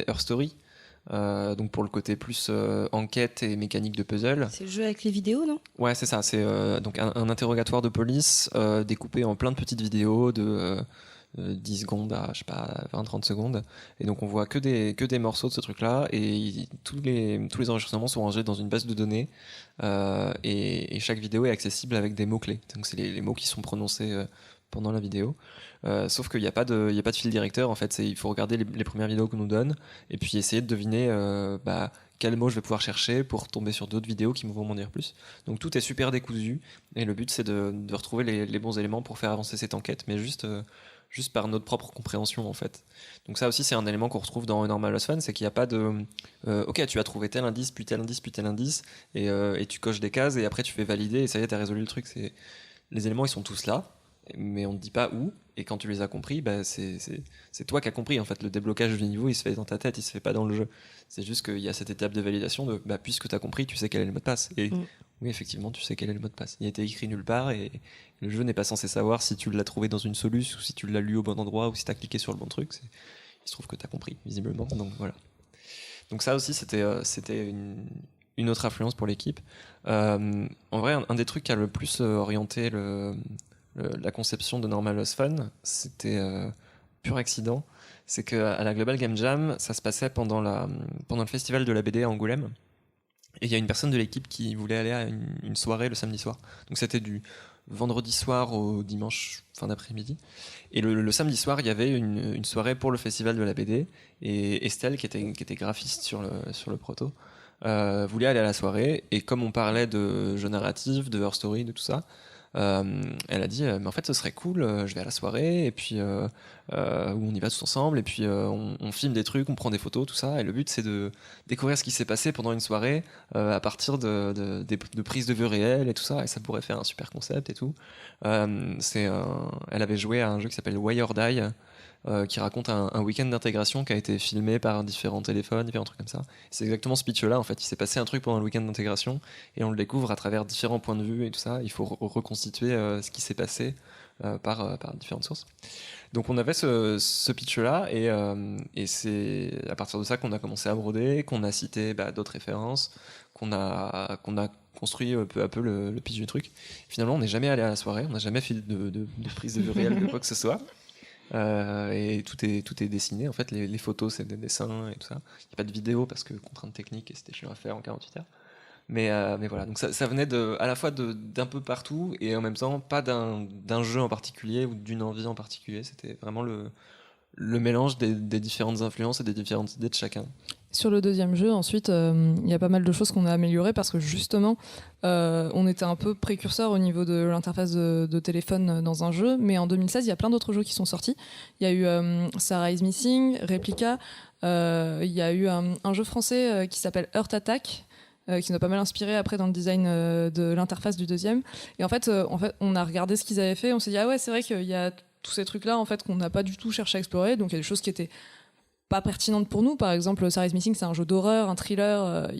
Her Story. Donc pour le côté plus enquête et mécanique de puzzle. C'est le jeu avec les vidéos, non? Ouais, c'est ça. C'est donc un interrogatoire de police découpé en plein de petites vidéos de 10 secondes à, je sais pas, 20-30 secondes. Et donc on voit que des morceaux de ce truc-là. Et tous les enregistrements sont rangés dans une base de données. Et chaque vidéo est accessible avec des mots-clés. Donc c'est les mots qui sont prononcés pendant la vidéo. Sauf qu'il n'y a pas de fil directeur en fait. Il faut regarder les premières vidéos qu'on nous donne et puis essayer de deviner quel mot je vais pouvoir chercher pour tomber sur d'autres vidéos qui vont m'en dire plus. Donc tout est super décousu et le but c'est de retrouver les bons éléments pour faire avancer cette enquête, mais juste par notre propre compréhension en fait. Donc ça aussi c'est un élément qu'on retrouve dans Normal Lost Fun, c'est qu'il n'y a pas de ok, tu as trouvé tel indice puis tel indice puis tel indice et tu coches des cases et après tu fais valider et ça y est, t'as résolu le truc. Les éléments ils sont tous là, mais on ne dit pas où, et quand tu les as compris, c'est toi qui as compris en fait. Le déblocage du niveau il se fait dans ta tête, il se fait pas dans le jeu. C'est juste qu'il y a cette étape de validation de puisque tu as compris, tu sais quel est le mot de passe. Et oui, effectivement, tu sais quel est le mot de passe. Il a été écrit nulle part et le jeu n'est pas censé savoir si tu l'as trouvé dans une soluce ou si tu l'as lu au bon endroit ou si tu as cliqué sur le bon truc. Il se trouve que tu as compris, visiblement. Donc voilà. Donc ça aussi, c'était une autre influence pour l'équipe. En vrai, un des trucs qui a le plus orienté la conception de Normal Lost Fun, c'était pur accident. C'est qu'à la Global Game Jam, ça se passait pendant le festival de la BD à Angoulême. Et il y a une personne de l'équipe qui voulait aller à une soirée le samedi soir. Donc c'était du vendredi soir au dimanche fin d'après-midi. Et le samedi soir, il y avait une soirée pour le festival de la BD. Et Estelle, qui était graphiste sur le proto, voulait aller à la soirée. Et comme on parlait de jeux narratifs, de Her Story, de tout ça, elle a dit mais en fait ce serait cool, je vais à la soirée et puis où on y va tous ensemble et puis on filme des trucs, on prend des photos, tout ça, et le but c'est de découvrir ce qui s'est passé pendant une soirée à partir de prises de vue réelles et tout ça, et ça pourrait faire un super concept et tout. Elle avait joué à un jeu qui s'appelle Wire Die, qui raconte un week-end d'intégration qui a été filmé par différents téléphones, différents trucs comme ça. C'est exactement ce pitch-là, en fait. Il s'est passé un truc pendant le week-end d'intégration et on le découvre à travers différents points de vue et tout ça. Il faut reconstituer ce qui s'est passé par différentes sources. Donc on avait ce pitch-là et c'est à partir de ça qu'on a commencé à broder, qu'on a cité d'autres références, qu'on a construit peu à peu le pitch du truc. Finalement, on n'est jamais allé à la soirée, on n'a jamais fait de prise de vue réelle de quoi que ce soit. Et tout est dessiné en fait, les photos c'est des dessins et tout ça. Il n'y a pas de vidéo parce que contrainte technique et c'était chiant à faire en 48 heures, mais voilà, donc ça venait à la fois d'un peu partout et en même temps pas d'un jeu en particulier ou d'une envie en particulier. C'était vraiment le mélange des différentes influences et des différentes idées de chacun. Sur le deuxième jeu, ensuite, il y a pas mal de choses qu'on a améliorées parce que justement, on était un peu précurseur au niveau de l'interface de téléphone dans un jeu. Mais en 2016, il y a plein d'autres jeux qui sont sortis. Il y a eu Sarah is Missing, Replica. Il y a eu un jeu français qui s'appelle Heart Attack, qui nous a pas mal inspiré après dans le design de l'interface du deuxième. Et en fait, on a regardé ce qu'ils avaient fait. On s'est dit, ah ouais, c'est vrai qu'il y a tous ces trucs-là en fait, qu'on n'a pas du tout cherché à explorer. Donc il y a des choses qui étaient pas pertinentes pour nous. Par exemple, Sarah is Missing, c'est un jeu d'horreur, un thriller.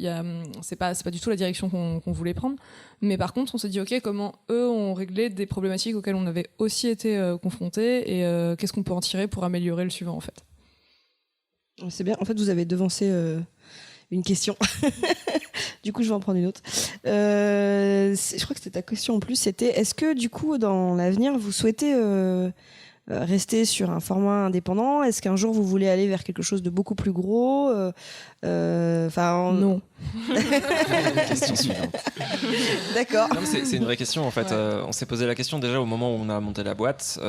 C'est pas du tout la direction qu'on voulait prendre. Mais par contre, on s'est dit, ok, comment eux ont réglé des problématiques auxquelles on avait aussi été confrontés et qu'est-ce qu'on peut en tirer pour améliorer le suivant en fait. C'est bien. En fait, vous avez devancé une question. Du coup, je vais en prendre une autre. Je crois que c'était ta question en plus. C'était, est-ce que du coup, dans l'avenir, vous souhaitez rester sur un format indépendant? Est-ce qu'un jour vous voulez aller vers quelque chose de beaucoup plus gros? Non. Question suivante. D'accord. Non, mais c'est une vraie question en fait. Ouais. On s'est posé la question déjà au moment où on a monté la boîte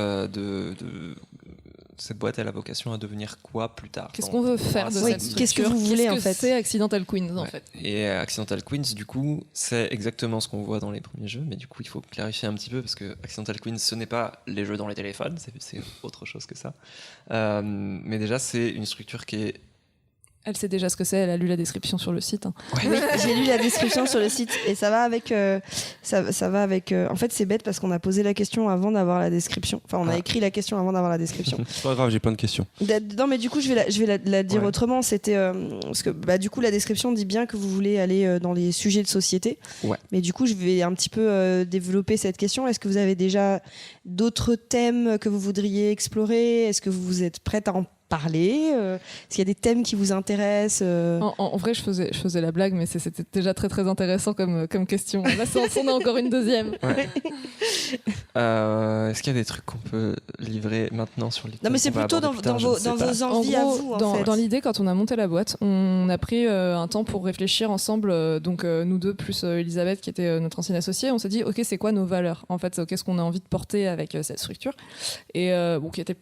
cette boîte elle a vocation à devenir quoi plus tard. Qu'est-ce dans- qu'on veut faire de Oui, cette structure? qu'est-ce que vous voulez, en fait? C'est Accidental Queens en Ouais. fait. Et Accidental Queens, du coup, c'est exactement ce qu'on voit dans les premiers jeux, mais du coup, il faut clarifier un petit peu parce que Accidental Queens, ce n'est pas les jeux dans les téléphones, c'est autre chose que ça. Mais déjà, c'est une structure qui est. Elle sait déjà ce que c'est, elle a lu la description sur le site. Hein. Oui, j'ai lu la description sur le site et ça va avec. Ça va avec. En fait, c'est bête parce qu'on a posé la question avant d'avoir la description. Enfin, on a Ah. écrit la question avant d'avoir la description. C'est pas grave, j'ai plein de questions. Non, mais du coup, je vais la dire Ouais. autrement. C'était parce que du coup, la description dit bien que vous voulez aller dans les sujets de société. Ouais. Mais du coup, je vais un petit peu développer cette question. Est-ce que vous avez déjà d'autres thèmes que vous voudriez explorer? Est-ce que vous êtes prête à en parler? Est-ce qu'il y a des thèmes qui vous intéressent? En vrai, je faisais la blague, mais c'était déjà très très intéressant comme question. Là, on a encore une deuxième. Est-ce qu'il y a des trucs qu'on peut livrer maintenant sur les Non, mais c'est qu'on va plutôt aborder dans plus tard, je ne sais vos pas. envies à vous. En dans, fait. dans l'idée, quand on a monté la boîte, on a pris un temps pour réfléchir ensemble. Donc nous deux plus Elisabeth, qui était notre ancienne associée, on s'est dit, ok, c'est quoi nos valeurs? En fait, qu'est-ce qu'on a envie de porter avec cette structure? Et qui était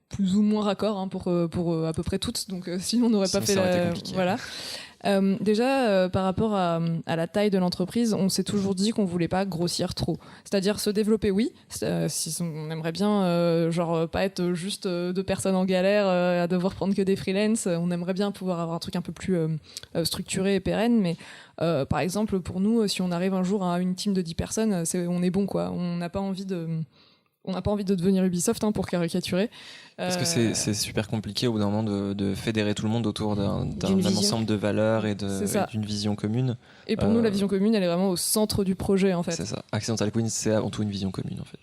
plus ou moins raccord hein, pour à peu près toutes. Donc sinon, on n'aurait pas Sinon, fait ça aurait été la. compliqué. Voilà. Déjà, par rapport à la taille de l'entreprise, on s'est toujours dit qu'on voulait pas grossir trop. C'est-à-dire se développer, oui. Si on aimerait bien, pas être juste deux personnes en galère à devoir prendre que des freelances. On aimerait bien pouvoir avoir un truc un peu plus structuré et pérenne. Mais par exemple, pour nous, si on arrive un jour à une team de 10 personnes, on est bon, quoi. On n'a pas envie de devenir Ubisoft hein, pour caricaturer. Parce que c'est super compliqué au bout d'un moment de fédérer tout le monde autour d'un vision. ensemble de valeurs et C'est ça. d'une vision commune. Et pour nous, la vision commune, elle est vraiment au centre du projet, en fait. C'est ça. Accidental Queens, c'est avant tout une vision commune en fait.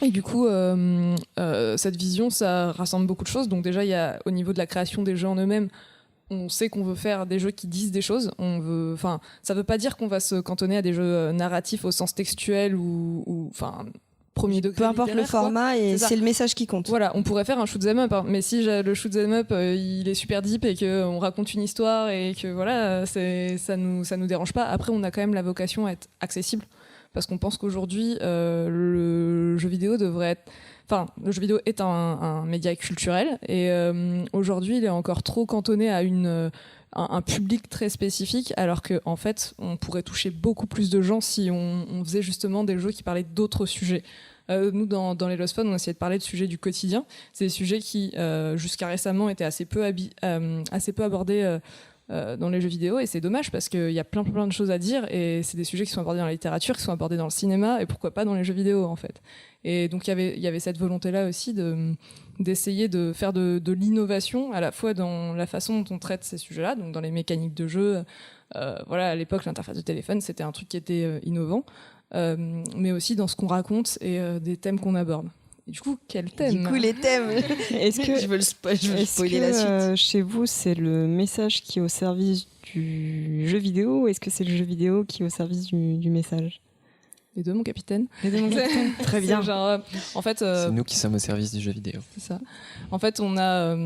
Et du coup, cette vision, ça rassemble beaucoup de choses. Donc déjà, il y a au niveau de la création des jeux en eux-mêmes, on sait qu'on veut faire des jeux qui disent des choses. Ça veut pas dire qu'on va se cantonner à des jeux narratifs au sens textuel ou premier degré. Peu importe le littéraire, quoi. format, et C'est ça. c'est le message qui compte. Voilà, on pourrait faire un shoot 'em up, hein, mais si le shoot 'em up il est super deep et qu'on raconte une histoire et que voilà, ça nous dérange pas. Après, on a quand même la vocation à être accessible parce qu'on pense qu'aujourd'hui le jeu vidéo le jeu vidéo est un média culturel et aujourd'hui il est encore trop cantonné à un public très spécifique, alors qu'en fait, on pourrait toucher beaucoup plus de gens si on faisait justement des jeux qui parlaient d'autres sujets. Nous, dans les Lost Fun, on essayait de parler de sujets du quotidien. C'est des sujets qui, jusqu'à récemment, étaient assez peu abordés dans les jeux vidéo, et c'est dommage parce qu'il y a plein de choses à dire, et c'est des sujets qui sont abordés dans la littérature, qui sont abordés dans le cinéma, et pourquoi pas dans les jeux vidéo, en fait. Et donc, il y avait cette volonté-là aussi d'essayer de faire de l'innovation à la fois dans la façon dont on traite ces sujets-là, donc dans les mécaniques de jeu. À l'époque, l'interface de téléphone, c'était un truc qui était innovant, mais aussi dans ce qu'on raconte et des thèmes qu'on aborde. Et du coup, quel thème? Du coup, les thèmes. Est-ce que, je veux spoiler que, la suite. chez vous, c'est le message qui est au service du jeu vidéo, ou est-ce que c'est le jeu vidéo qui est au service du message? Les deux, mon capitaine. Très bien. C'est genre, en fait, C'est nous qui sommes au service du jeu vidéo. c'est ça. En fait, on a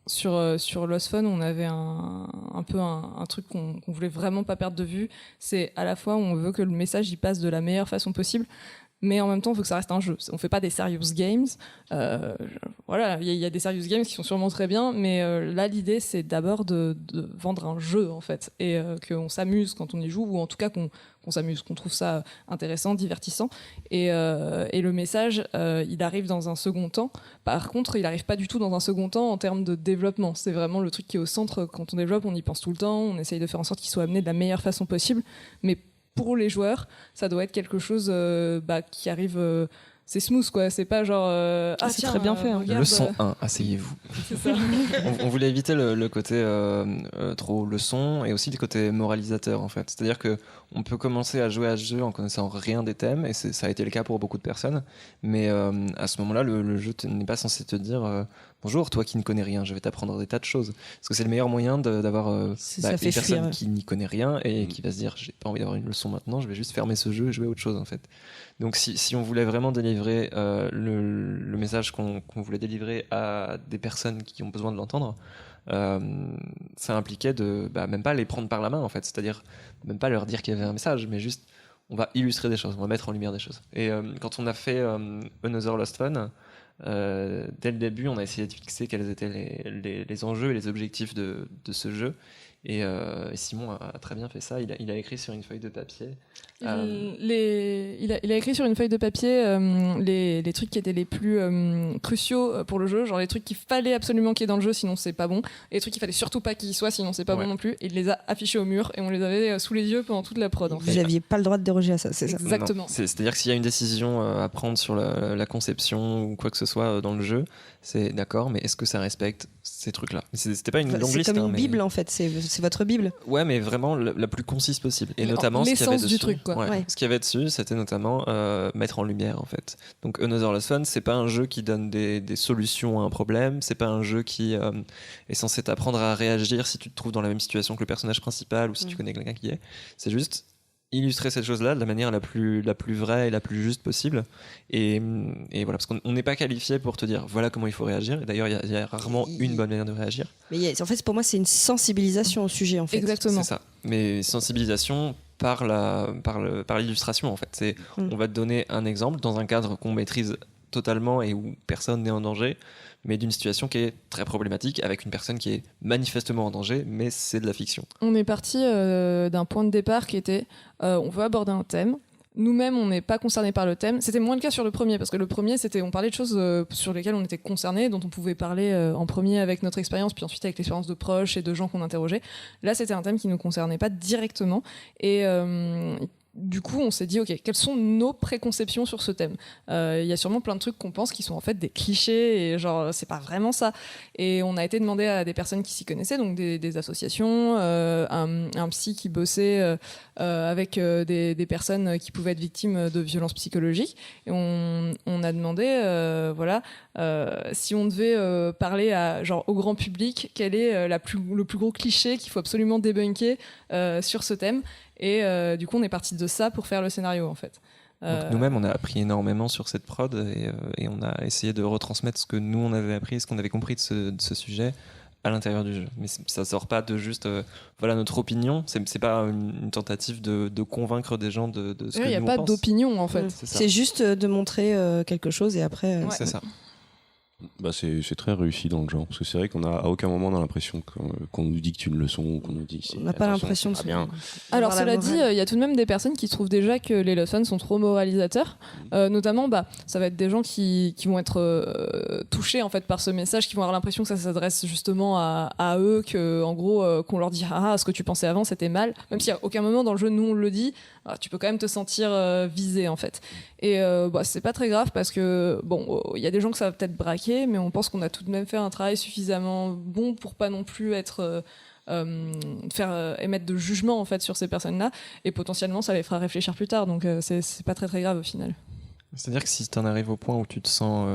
sur Lost Fun, on avait un peu un truc qu'on voulait vraiment pas perdre de vue. C'est à la fois, on veut que le message y passe de la meilleure façon possible, mais en même temps, il faut que ça reste un jeu. On fait pas des serious games. Il y a des serious games qui sont sûrement très bien, mais là, l'idée, c'est d'abord de vendre un jeu, en fait, et qu'on s'amuse quand on y joue, ou en tout cas qu'on s'amuse, qu'on trouve ça intéressant, divertissant. Et le message, il arrive dans un second temps. Par contre, il n'arrive pas du tout dans un second temps en termes de développement. C'est vraiment le truc qui est au centre. Quand on développe, on y pense tout le temps. On essaye de faire en sorte qu'il soit amené de la meilleure façon possible. Mais pour les joueurs, ça doit être quelque chose qui arrive... c'est smooth, quoi. C'est pas genre... c'est très bien fait, hein. regarde, Leçon 1, asseyez-vous. c'est ça. On voulait éviter le côté trop leçon et aussi le côté moralisateur en fait. C'est-à-dire que on peut commencer à jouer à ce jeu en connaissant rien des thèmes, et ça a été le cas pour beaucoup de personnes, mais à ce moment-là le jeu n'est pas censé te dire bonjour, toi qui ne connais rien, je vais t'apprendre des tas de choses, parce que c'est le meilleur moyen d'avoir une Ça fait personne fuir. qui n'y connaît rien et qui va se dire j'ai pas envie d'avoir une leçon maintenant, je vais juste fermer ce jeu et jouer à autre chose en fait. Donc si on voulait vraiment délivrer le message qu'on voulait délivrer à des personnes qui ont besoin de l'entendre, ça impliquait de même pas les prendre par la main en fait, c'est-à-dire même pas leur dire qu'il y avait un message, mais juste on va illustrer des choses, on va mettre en lumière des choses. Et quand on a fait Another Lost Fun, dès le début, on a essayé de fixer quels étaient les enjeux et les objectifs de ce jeu. Et Simon a très bien fait ça. Il a écrit sur une feuille de papier. Il a écrit sur une feuille de papier les trucs qui étaient les plus cruciaux pour le jeu, genre les trucs qu'il fallait absolument qu'il y ait dans le jeu, sinon c'est pas bon, et les trucs qu'il fallait surtout pas qu'il y soit, sinon c'est pas bon non plus. Et il les a affichés au mur et on les avait sous les yeux pendant toute la prod. En fait. Vous n'aviez pas le droit de déroger à ça, c'est ça? Exactement. C'est-à-dire que s'il y a une décision à prendre sur la conception ou quoi que ce soit dans le jeu, c'est d'accord, mais est-ce que ça respecte ces trucs-là? C'était pas une longue C'est liste. comme une mais... bible en fait, c'est votre bible. Ouais, mais vraiment la plus concise possible. Et notamment, ce qu'il y avait l'essence dessus, du truc, quoi. Ouais. Ce qu'il y avait dessus, c'était notamment mettre en lumière, en fait. Donc, Another Lost Fun, c'est pas un jeu qui donne des solutions à un problème. C'est pas un jeu qui est censé t'apprendre à réagir si tu te trouves dans la même situation que le personnage principal ou si tu connais quelqu'un qui y est. C'est juste illustrer cette chose-là de la manière la plus vraie et la plus juste possible. Et voilà, parce qu'on n'est pas qualifié pour te dire voilà comment il faut réagir. Et d'ailleurs, il y a rarement une bonne manière de réagir. Mais en fait, pour moi, c'est une sensibilisation au sujet en fait. Exactement. C'est ça. Mais sensibilisation par l'illustration, en fait. On va te donner un exemple dans un cadre qu'on maîtrise totalement et où personne n'est en danger, mais d'une situation qui est très problématique avec une personne qui est manifestement en danger, mais c'est de la fiction. On est parti d'un point de départ qui était on veut aborder un thème. Nous-mêmes, on n'est pas concernés par le thème. C'était moins le cas sur le premier, parce que le premier, on parlait de choses sur lesquelles on était concernés, dont on pouvait parler en premier avec notre expérience, puis ensuite avec l'expérience de proches et de gens qu'on interrogeait. Là, c'était un thème qui ne nous concernait pas directement. Et du coup, on s'est dit, ok, quelles sont nos préconceptions sur ce thème? Il y a sûrement plein de trucs qu'on pense qui sont en fait des clichés et genre c'est pas vraiment ça. Et on a été demandé à des personnes qui s'y connaissaient, donc des associations, un psy qui bossait avec des personnes qui pouvaient être victimes de violences psychologiques. Et on a demandé, si on devait parler au grand public, quel est le plus gros cliché qu'il faut absolument débunker sur ce thème. Et du coup, on est parti de ça pour faire le scénario, en fait. Donc nous-mêmes, on a appris énormément sur cette prod et on a essayé de retransmettre ce que nous, on avait appris, ce qu'on avait compris de ce sujet à l'intérieur du jeu. Mais ça sort pas de juste notre opinion. C'est pas une tentative de convaincre des gens de ce que nous on pense. Il n'y a pas d'opinion, en fait. C'est juste de montrer quelque chose et après... C'est ça. Bah c'est très réussi dans le genre, parce que c'est vrai qu'on a à aucun moment on a l'impression qu'on nous dicte une leçon ou qu'on nous dit on n'a pas l'impression de bien. Alors cela dit, il y a tout de même des personnes qui trouvent déjà que les Lost Fun sont trop moralisateurs, notamment ça va être des gens qui vont être touchés en fait par ce message, qui vont avoir l'impression que ça s'adresse justement à eux, que en gros qu'on leur dit ce que tu pensais avant c'était mal, même si à aucun moment dans le jeu nous on le dit, tu peux quand même te sentir visé en fait. Et c'est pas très grave parce que il y a des gens que ça va peut-être braquer, mais on pense qu'on a tout de même fait un travail suffisamment bon pour pas non plus être faire émettre de jugement en fait sur ces personnes-là, et potentiellement ça les fera réfléchir plus tard, donc c'est pas très très grave au final. C'est-à-dire que si tu en arrives au point où tu te sens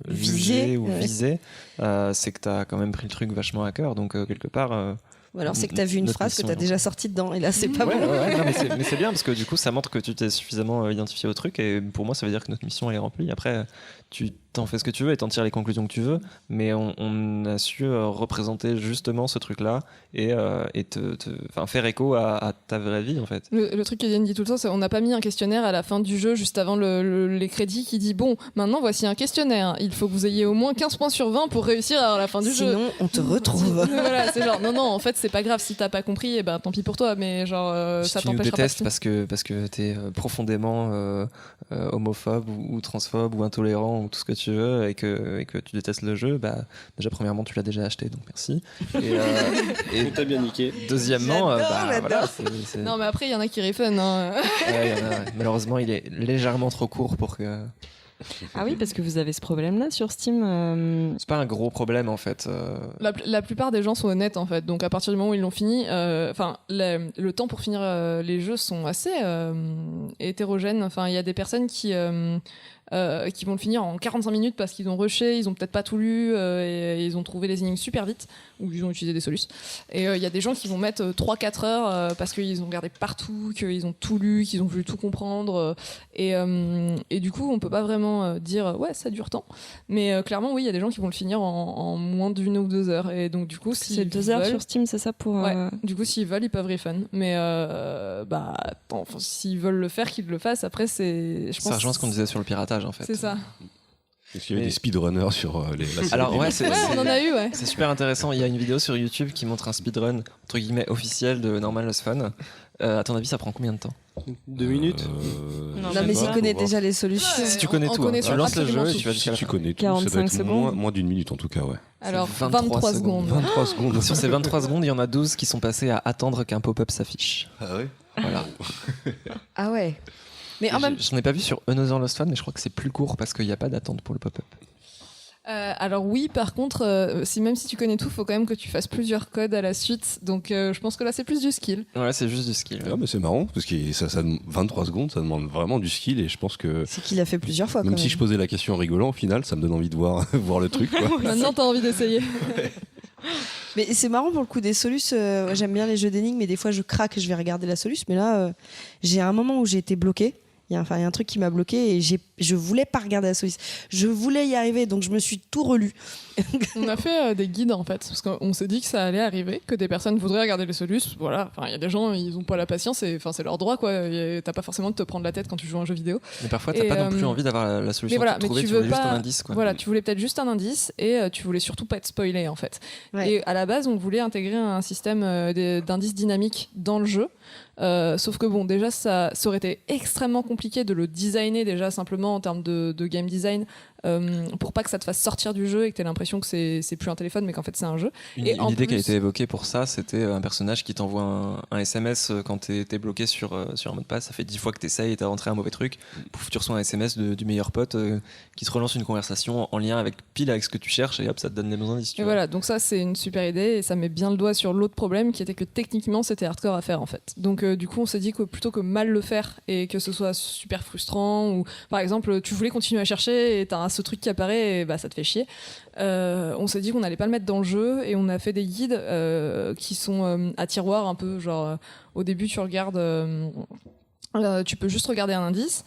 visé jugé ou visé, c'est que tu as quand même pris le truc vachement à cœur, donc quelque part... Ou alors c'est que tu as vu une phrase que tu as déjà sortie dedans, et là c'est pas bon. Non, mais c'est bien, parce que du coup ça montre que tu t'es suffisamment identifié au truc, et pour moi ça veut dire que notre mission elle est remplie. Après tu t'en fais ce que tu veux et t'en tires les conclusions que tu veux, mais on a su représenter justement ce truc-là et faire écho à ta vraie vie en fait. Le truc qu'Ediane dit tout le temps, c'est qu'on n'a pas mis un questionnaire à la fin du jeu juste avant les crédits qui dit maintenant voici un questionnaire, il faut que vous ayez au moins 15 points sur 20 pour réussir à la fin du jeu. Sinon on te retrouve. Voilà, c'est genre non en fait c'est pas grave si t'as pas compris, et tant pis pour toi, mais genre si ça tu nous t'empêchera détestes pas parce que t'es profondément homophobe ou transphobe ou intolérant ou tout ce que tu veux, et que tu détestes le jeu, déjà premièrement tu l'as déjà acheté, donc merci, et t'as bien niqué. Deuxièmement J'adore. voilà, Non mais après il y en a qui riffent, hein. Ouais, y en a, ouais. Malheureusement il est légèrement trop court pour que... Ah oui, parce que vous avez ce problème-là sur Steam. C'est pas un gros problème en fait. La plupart des gens sont honnêtes en fait, donc à partir du moment où ils l'ont fini, le temps pour finir les jeux sont assez hétérogènes. Enfin, il y a des personnes qui vont le finir en 45 minutes parce qu'ils ont rushé, ils ont peut-être pas tout lu et ils ont trouvé les énigmes super vite, ou ils ont utilisé des solus. Et il y a des gens qui vont mettre 3-4 heures parce qu'ils ont regardé partout, qu'ils ont tout lu, qu'ils ont voulu tout comprendre. Et du coup, on peut pas vraiment dire ouais, ça dure tant. Mais clairement, oui, il y a des gens qui vont le finir en moins d'1 ou 2 heures. Et donc, du coup, C'est 2 heures sur Steam, c'est ça pour. Ouais. Du coup, s'ils veulent, ils peuvent refund. Mais s'ils veulent le faire, qu'ils le fassent. Après, je pense. Ça rejoint ce qu'on disait sur le piratage en fait. C'est ça. Est-ce qu'il y avait Mais- des speedrunners sur la série Alors ouais, Ouais, on en a eu, ouais. c'est super intéressant. Il y a une vidéo sur YouTube qui montre un speedrun entre guillemets officiel de Normal Lost Fun. À ton avis, ça prend combien de temps? 2 minutes. Non, mais s'il connaît déjà les solutions. Si tu connais on tout, connaît hein. sur Tu lances le absolument jeu et tout. tu vas jusqu'à la Si tu fin. connais tout, ça doit 45 être secondes. moins d'une minute en tout cas, ouais. Alors, 23 23 secondes. 23 secondes. Sur ces 23 secondes, il y en a 12 qui sont passées à attendre qu'un pop-up s'affiche. Ah ouais. Voilà. Ah ouais. Mais en même Je n'ai pas vu sur Another Lost Fun, mais je crois que c'est plus court parce qu'il n'y a pas d'attente pour le pop-up. Alors oui, par contre, même si tu connais tout, faut quand même que tu fasses plusieurs codes à la suite. Donc je pense que là, c'est plus du skill. Ouais, c'est juste du skill. Ah, mais c'est marrant parce que 23 secondes, ça demande vraiment du skill et je pense que c'est qu'il a fait plusieurs fois. même quand si même. je posais la question en rigolant, au final, ça me donne envie de voir, voir le truc. Quoi. Maintenant, t'as envie d'essayer. Mais c'est marrant pour le coup des solus. J'aime bien les jeux d'énigmes, mais des fois je craque, je vais regarder la solus. Mais là, j'ai un moment où j'ai été bloquée. Il y a un truc qui m'a bloqué et je voulais pas regarder la solus. Je voulais y arriver, donc je me suis tout relu. On a fait des guides en fait, parce qu'on s'est dit que ça allait arriver, que des personnes voudraient regarder les solus. Voilà, enfin, il y a des gens, ils ont pas la patience, et enfin, c'est leur droit quoi. T'as pas forcément de te prendre la tête quand tu joues à un jeu vidéo. Mais parfois, t'as Et, pas non plus envie d'avoir la solution mais voilà, tout trouvée, mais tu tu veux voulais juste pas- un indice. Quoi. Voilà, tu voulais peut-être juste un indice et tu voulais surtout pas être spoilé en fait. Ouais. Et à la base, on voulait intégrer un système d'indices dynamiques dans le jeu. Sauf que bon, déjà, ça aurait été extrêmement compliqué de le designer déjà simplement en termes de game design pour pas que ça te fasse sortir du jeu et que t'aies l'impression que c'est plus un téléphone mais qu'en fait c'est un jeu. Une, Et une en idée qui a plus- été évoquée pour ça, c'était un personnage qui t'envoie un SMS quand t'es bloqué sur un mot de passe. Ça fait 10 fois que t'essayes et t'as rentré un mauvais truc. Pouf, tu reçois un SMS du meilleur pote qui te relance une conversation en lien avec ce que tu cherches et hop, ça te donne les bons indices. tu Et vois. voilà, donc ça c'est une super idée et ça met bien le doigt sur l'autre problème qui était que techniquement c'était hardcore à faire en fait. Donc du coup on s'est dit que plutôt que mal le faire et que ce soit super frustrant ou par exemple tu voulais continuer à chercher et t'as ce truc qui apparaît et bah ça te fait chier. On s'est dit qu'on n'allait pas le mettre dans le jeu et on a fait des guides qui sont à tiroir un peu genre au début tu regardes tu peux juste regarder un indice.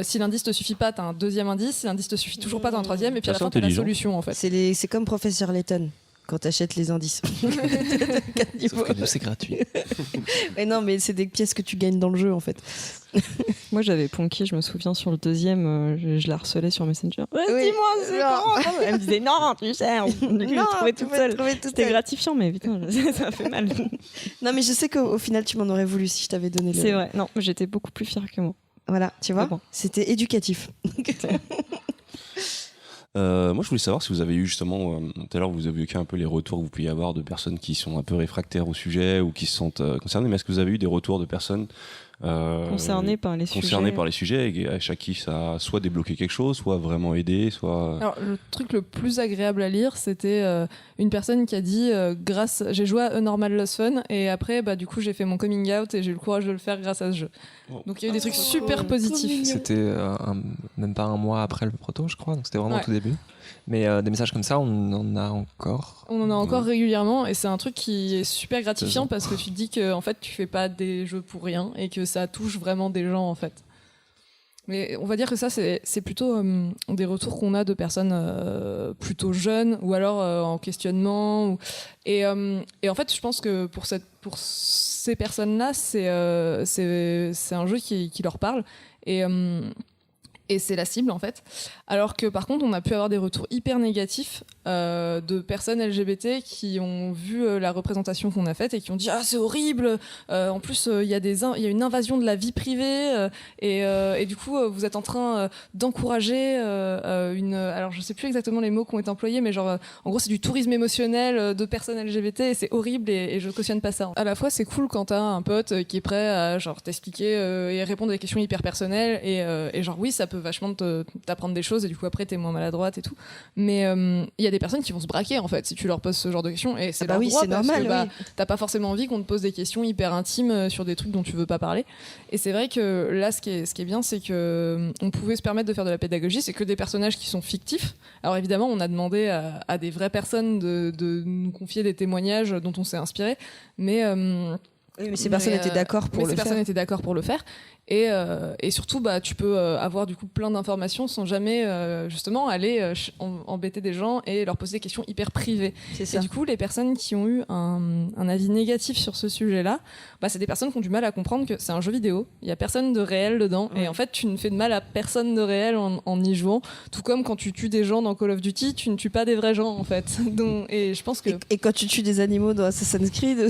Si l'indice te suffit pas, t'as un deuxième indice. Si l'indice te suffit toujours pas, t'as un troisième. Et puis à la C'est fin, t'as la intelligent. solution en fait. C'est comme Professeur Layton quand t'achètes les indices. Sauf que nous, c'est gratuit. Mais non, mais c'est des pièces que tu gagnes dans le jeu en fait. Moi, j'avais Ponky, je me souviens, sur le deuxième, je la harcelais sur Messenger. Ouais, Oui. dis-moi, c'est Non. comment Elle me disait non, tu sais, du coup, je Non, trouvais tu toute peux seule. trouver toute C'était seule. gratifiant, mais putain, ça fait mal. Non, mais je sais qu'au final, tu m'en aurais voulu si je t'avais donné le. C'est vrai, non, j'étais beaucoup plus fière que moi. Voilà, tu vois, Mais bon. c'était éducatif. Moi, je voulais savoir si vous avez eu justement, tout à l'heure, vous évoquiez un peu les retours que vous pouvez avoir de personnes qui sont un peu réfractaires au sujet ou qui se sentent concernées. Mais est-ce que vous avez eu des retours de personnes Concernée par les concernées sujets. par les sujets et à chaque qui ça a soit débloqué quelque chose, soit vraiment aidé, soit. Alors, le truc le plus agréable à lire, c'était une personne qui a dit j'ai joué à A Normal Lost Fun et après, bah, du coup, j'ai fait mon coming out et j'ai eu le courage de le faire grâce à ce jeu. Oh. Donc, il y a eu des trucs super positifs. C'était même pas un mois après le proto, je crois, donc c'était vraiment Ouais. au tout début. Mais des messages comme ça, on en a encore. On en a encore régulièrement et c'est un truc qui est super gratifiant Raison. parce que tu te dis que en fait, tu fais pas des jeux pour rien et que ça touche vraiment des gens en fait. Mais on va dire que ça, c'est plutôt des retours qu'on a de personnes plutôt jeunes ou alors en questionnement. Et en fait, je pense que pour ces personnes-là, c'est un jeu qui leur parle. Et c'est la cible en fait. Alors que par contre, on a pu avoir des retours hyper négatifs de personnes LGBT qui ont vu la représentation qu'on a faite et qui ont dit ah c'est horrible. En plus, il y a une invasion de la vie privée et du coup, vous êtes en train d'encourager alors je sais plus exactement les mots qui ont été employés, mais genre en gros c'est du tourisme émotionnel de personnes LGBT et c'est horrible et je cautionne pas ça. À la fois, c'est cool quand t'as un pote qui est prêt à genre t'expliquer et répondre à des questions hyper personnelles et genre oui ça peut vachement t'apprendre des choses et du coup après t'es moins maladroite et tout, mais il y a des personnes qui vont se braquer en fait si tu leur poses ce genre de questions et c'est Ah bah leur oui, droit c'est parce normal, que, bah, oui. t'as pas forcément envie qu'on te pose des questions hyper intimes sur des trucs dont tu veux pas parler. Et c'est vrai que là ce qui est bien, c'est que on pouvait se permettre de faire de la pédagogie. C'est que des personnages qui sont fictifs. Alors évidemment on a demandé à des vraies personnes de nous confier des témoignages dont on s'est inspiré, mais Oui, mais ces personnes Mais, étaient d'accord pour mais le ces personnes faire. étaient d'accord pour le faire. Et surtout, tu peux avoir du coup plein d'informations sans jamais justement aller embêter des gens et leur poser des questions hyper privées. C'est Et ça. du coup, les personnes qui ont eu un avis négatif sur ce sujet-là, c'est des personnes qui ont du mal à comprendre que c'est un jeu vidéo. Il y a personne de réel dedans. Ouais. Et en fait, tu ne fais de mal à personne de réel en y jouant. Tout comme quand tu tues des gens dans Call of Duty, tu ne tues pas des vrais gens en fait. Donc, et je pense que Et quand tu tues des animaux dans Assassin's Creed,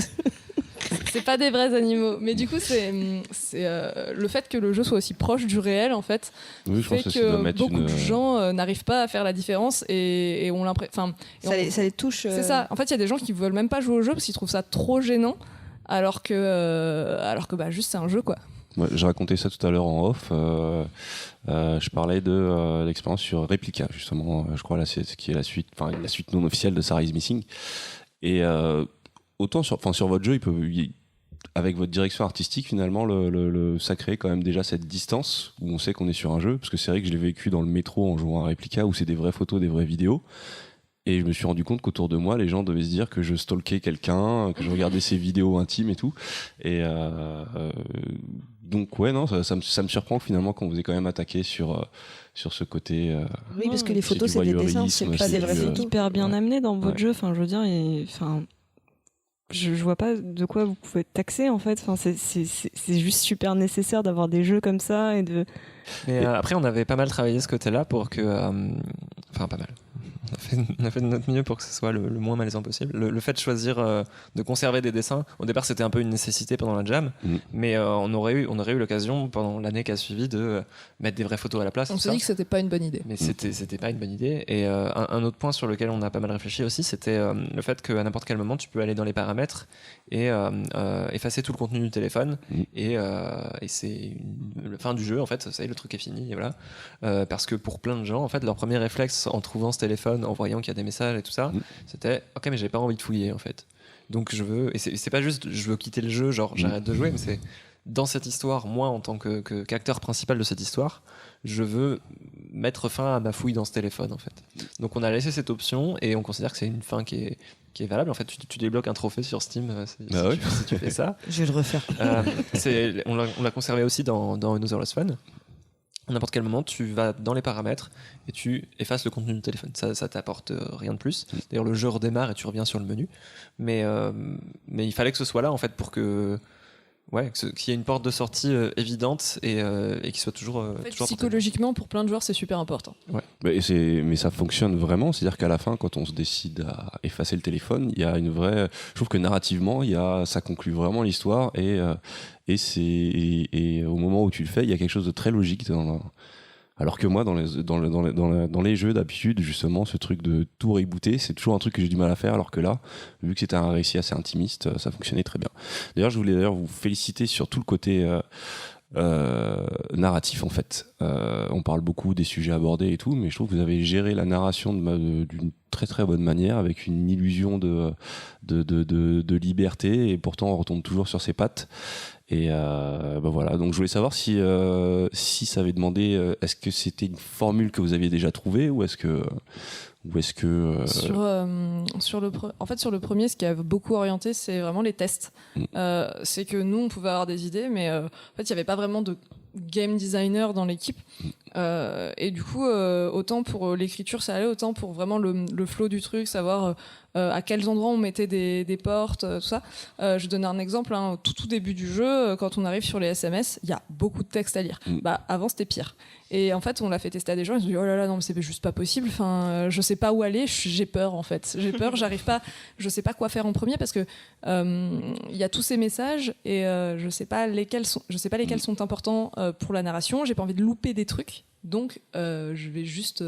c'est pas des vrais animaux. Mais du coup, c'est le fait que le jeu soit aussi proche du réel en fait Oui, je pense fait que ça doit que mettre beaucoup une. de gens n'arrivent pas à faire la différence et ont l'impression. ça les touche. C'est ça. En fait, il y a des gens qui veulent même pas jouer au jeu parce qu'ils trouvent ça trop gênant, alors que juste c'est un jeu quoi. Ouais, j'ai raconté ça tout à l'heure en off. Je parlais de l'expérience sur Replica, justement. Je crois là, c'est qui est la suite non officielle de Sarah is Missing. Et autant sur votre jeu, avec votre direction artistique, finalement, ça crée quand même déjà cette distance où on sait qu'on est sur un jeu. Parce que c'est vrai que je l'ai vécu dans le métro en jouant à Replica, où c'est des vraies photos, des vraies vidéos. Et je me suis rendu compte qu'autour de moi, les gens devaient se dire que je stalkais quelqu'un, que je regardais ses vidéos intimes et tout. Et donc, ouais, non, ça me surprend que finalement qu'on vous ait quand même attaqué sur ce côté. Oui, parce que les c'est photos, du c'est des dessins, c'est voyeurisme, pas des c'est vraies du, photos. hyper bien Ouais. amené dans votre Ouais. jeu. Enfin, je veux dire, je vois pas de quoi vous pouvez être taxé en fait. Enfin, c'est juste super nécessaire d'avoir des jeux comme ça et de. Mais après, on avait pas mal travaillé ce côté-là pour que. Enfin, pas mal. On a fait de notre mieux pour que ce soit le moins malaisant possible. Le fait de choisir de conserver des dessins, au départ c'était un peu une nécessité pendant la jam, mais on aurait eu l'occasion pendant l'année qui a suivi de mettre des vraies photos à la place. On tout s'est ça. dit que c'était pas une bonne idée. Mais c'était pas une bonne idée. Et un autre point sur lequel on a pas mal réfléchi aussi, c'était le fait qu'à n'importe quel moment, tu peux aller dans les paramètres et effacer tout le contenu du téléphone. Et c'est la fin du jeu, en fait. Ça y est, le truc est fini. Et voilà. Parce que pour plein de gens, en fait, leur premier réflexe en trouvant ce téléphone, en voyant qu'il y a des messages et tout ça, c'était ok, mais j'ai pas envie de fouiller, en fait. Donc je veux. Et c'est pas juste je veux quitter le jeu, genre j'arrête de jouer, mais c'est dans cette histoire, moi en tant qu'acteur principal de cette histoire, je veux mettre fin à ma fouille dans ce téléphone en fait. Donc on a laissé cette option et on considère que c'est une fin qui est valable. En fait, tu débloques un trophée sur Steam si tu fais ça. Je vais le refaire. On l'a conservé aussi dans Another Lost Fun. À n'importe quel moment, tu vas dans les paramètres et tu effaces le contenu du téléphone. Ça t'apporte rien de plus. D'ailleurs, le jeu redémarre et tu reviens sur le menu. Mais il fallait que ce soit là en fait pour que qu'il y ait une porte de sortie évidente et qui soit toujours. En fait, toujours psychologiquement, pour plein de joueurs, c'est super important. Ouais. Mais ça fonctionne vraiment, c'est-à-dire qu'à la fin, quand on se décide à effacer le téléphone, il y a une vraie. Je trouve que narrativement, ça conclut vraiment l'histoire et au moment où tu le fais, il y a quelque chose de très logique alors que moi, dans les jeux d'habitude, justement, ce truc de tout rebooter, c'est toujours un truc que j'ai du mal à faire, alors que là, vu que c'était un récit assez intimiste, ça fonctionnait très bien. D'ailleurs, je voulais vous féliciter sur tout le côté narratif, en fait. On parle beaucoup des sujets abordés et tout, mais je trouve que vous avez géré la narration d'une très très bonne manière, avec une illusion de liberté, et pourtant on retombe toujours sur ses pattes. Et voilà, donc je voulais savoir si ça avait demandé, est-ce que c'était une formule que vous aviez déjà trouvée ou est-ce que sur le premier, ce qui a beaucoup orienté, c'est vraiment les tests. C'est que nous, on pouvait avoir des idées, mais en fait, il n'y avait pas vraiment de game designer dans l'équipe. Et du coup, autant pour l'écriture, ça allait, autant pour vraiment le flow du truc, savoir à quels endroits on mettait des portes, tout ça. Je donne un exemple, au tout début du jeu, quand on arrive sur les SMS, il y a beaucoup de texte à lire. Avant, c'était pire. Et en fait, on l'a fait tester à des gens, ils se sont dit, oh là là, non, mais c'est juste pas possible. Enfin, je sais pas où aller, j'ai peur, en fait. J'ai peur, j'arrive pas, je sais pas quoi faire en premier parce que il y a tous ces messages et je sais pas lesquels sont importants pour la narration. J'ai pas envie de louper des trucs, donc je vais juste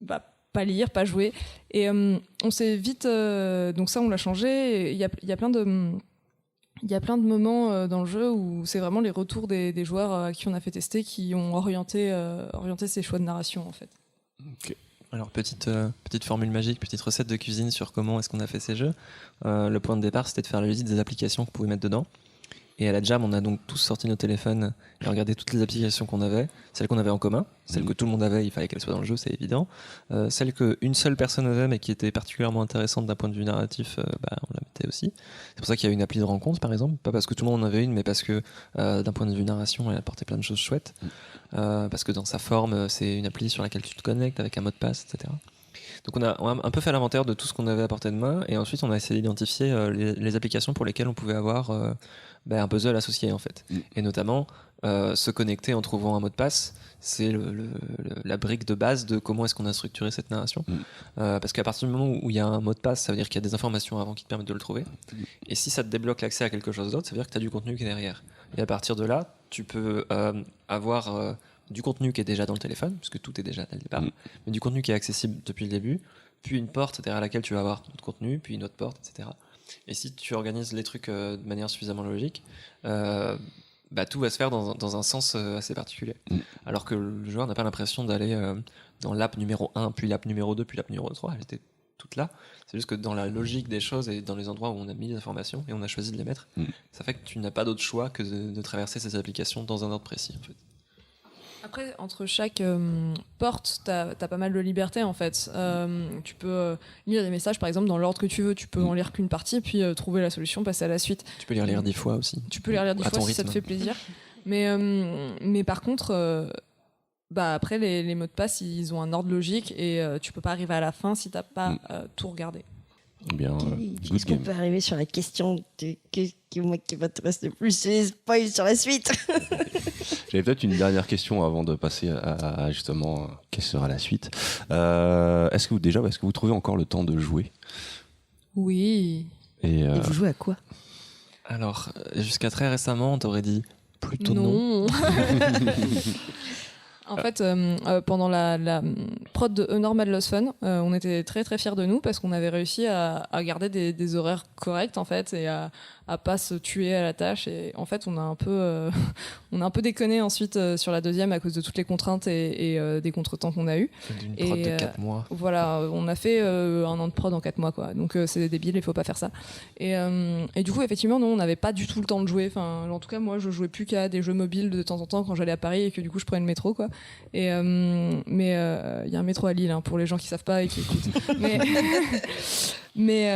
pas lire, pas jouer. Et on s'est vite, donc ça, on l'a changé. Il y a plein de moments dans le jeu où c'est vraiment les retours des joueurs à qui on a fait tester qui ont orienté ces choix de narration en fait. Okay. Alors petite formule magique, petite recette de cuisine sur comment est-ce qu'on a fait ces jeux. Le point de départ, c'était de faire la liste des applications qu'on pouvait mettre dedans. Et à la Jam, on a donc tous sorti nos téléphones et regardé toutes les applications qu'on avait, celles qu'on avait en commun, celles que tout le monde avait, il fallait qu'elles soient dans le jeu, c'est évident. Celles qu'une seule personne avait mais qui était particulièrement intéressante d'un point de vue narratif, on la mettait aussi. C'est pour ça qu'il y a une appli de rencontre par exemple, pas parce que tout le monde en avait une, mais parce que d'un point de vue narration, elle apportait plein de choses chouettes. Parce que dans sa forme, c'est une appli sur laquelle tu te connectes avec un mot de passe, etc. Donc on a un peu fait l'inventaire de tout ce qu'on avait à portée de main et ensuite on a essayé d'identifier les applications pour lesquelles on pouvait avoir un puzzle associé en fait. Et notamment se connecter en trouvant un mot de passe, c'est la brique de base de comment est-ce qu'on a structuré cette narration. Parce qu'à partir du moment où il y a un mot de passe, ça veut dire qu'il y a des informations avant qui te permettent de le trouver. Et si ça te débloque l'accès à quelque chose d'autre, ça veut dire que tu as du contenu qui est derrière. Et à partir de là, tu peux avoir du contenu qui est déjà dans le téléphone, puisque tout est déjà dès le départ, mais du contenu qui est accessible depuis le début, puis une porte derrière laquelle tu vas avoir d'autres contenus, puis une autre porte, etc. Et si tu organises les trucs de manière suffisamment logique, tout va se faire dans un sens assez particulier. Alors que le joueur n'a pas l'impression d'aller dans l'app numéro 1, puis l'app numéro 2, puis l'app numéro 3, elle était toute là. C'est juste que dans la logique des choses et dans les endroits où on a mis les informations et on a choisi de les mettre, ça fait que tu n'as pas d'autre choix que de traverser ces applications dans un ordre précis en fait. Après, entre chaque porte, t'as pas mal de liberté en fait. Tu peux lire des messages par exemple dans l'ordre que tu veux. Tu peux en lire qu'une partie, puis trouver la solution, passer à la suite. Tu peux lire 10 fois aussi. Tu peux lire 10 fois si ça te fait plaisir. Mais par contre, après les mots de passe, ils ont un ordre logique et tu peux pas arriver à la fin si t'as pas tout regardé. Bien, Est-ce qu'on peut arriver sur la question qui m'intéresse le plus, c'est les spoils sur la suite. J'avais peut-être une dernière question avant de passer à justement quelle sera la suite. Est-ce que vous trouvez encore le temps de jouer? Oui. Et vous jouez à quoi? Alors, jusqu'à très récemment, on t'aurait dit plutôt non. En fait, pendant la prod de A Normal Lost Fun, on était très très fiers de nous parce qu'on avait réussi à garder des horaires corrects en fait et à pas se tuer à la tâche. Et en fait, on a un peu déconné ensuite sur la deuxième à cause de toutes les contraintes et des contretemps qu'on a eu. D'une prod de 4 mois. Voilà, on a fait 1 an de prod en 4 mois quoi. Donc c'est débile, il faut pas faire ça. Et du coup, effectivement, non, on n'avait pas du tout le temps de jouer. Enfin, en tout cas, moi, je jouais plus qu'à des jeux mobiles de temps en temps quand j'allais à Paris et que du coup, je prenais le métro quoi. Et mais il y a un métro à Lille pour les gens qui savent pas et qui écoutent. mais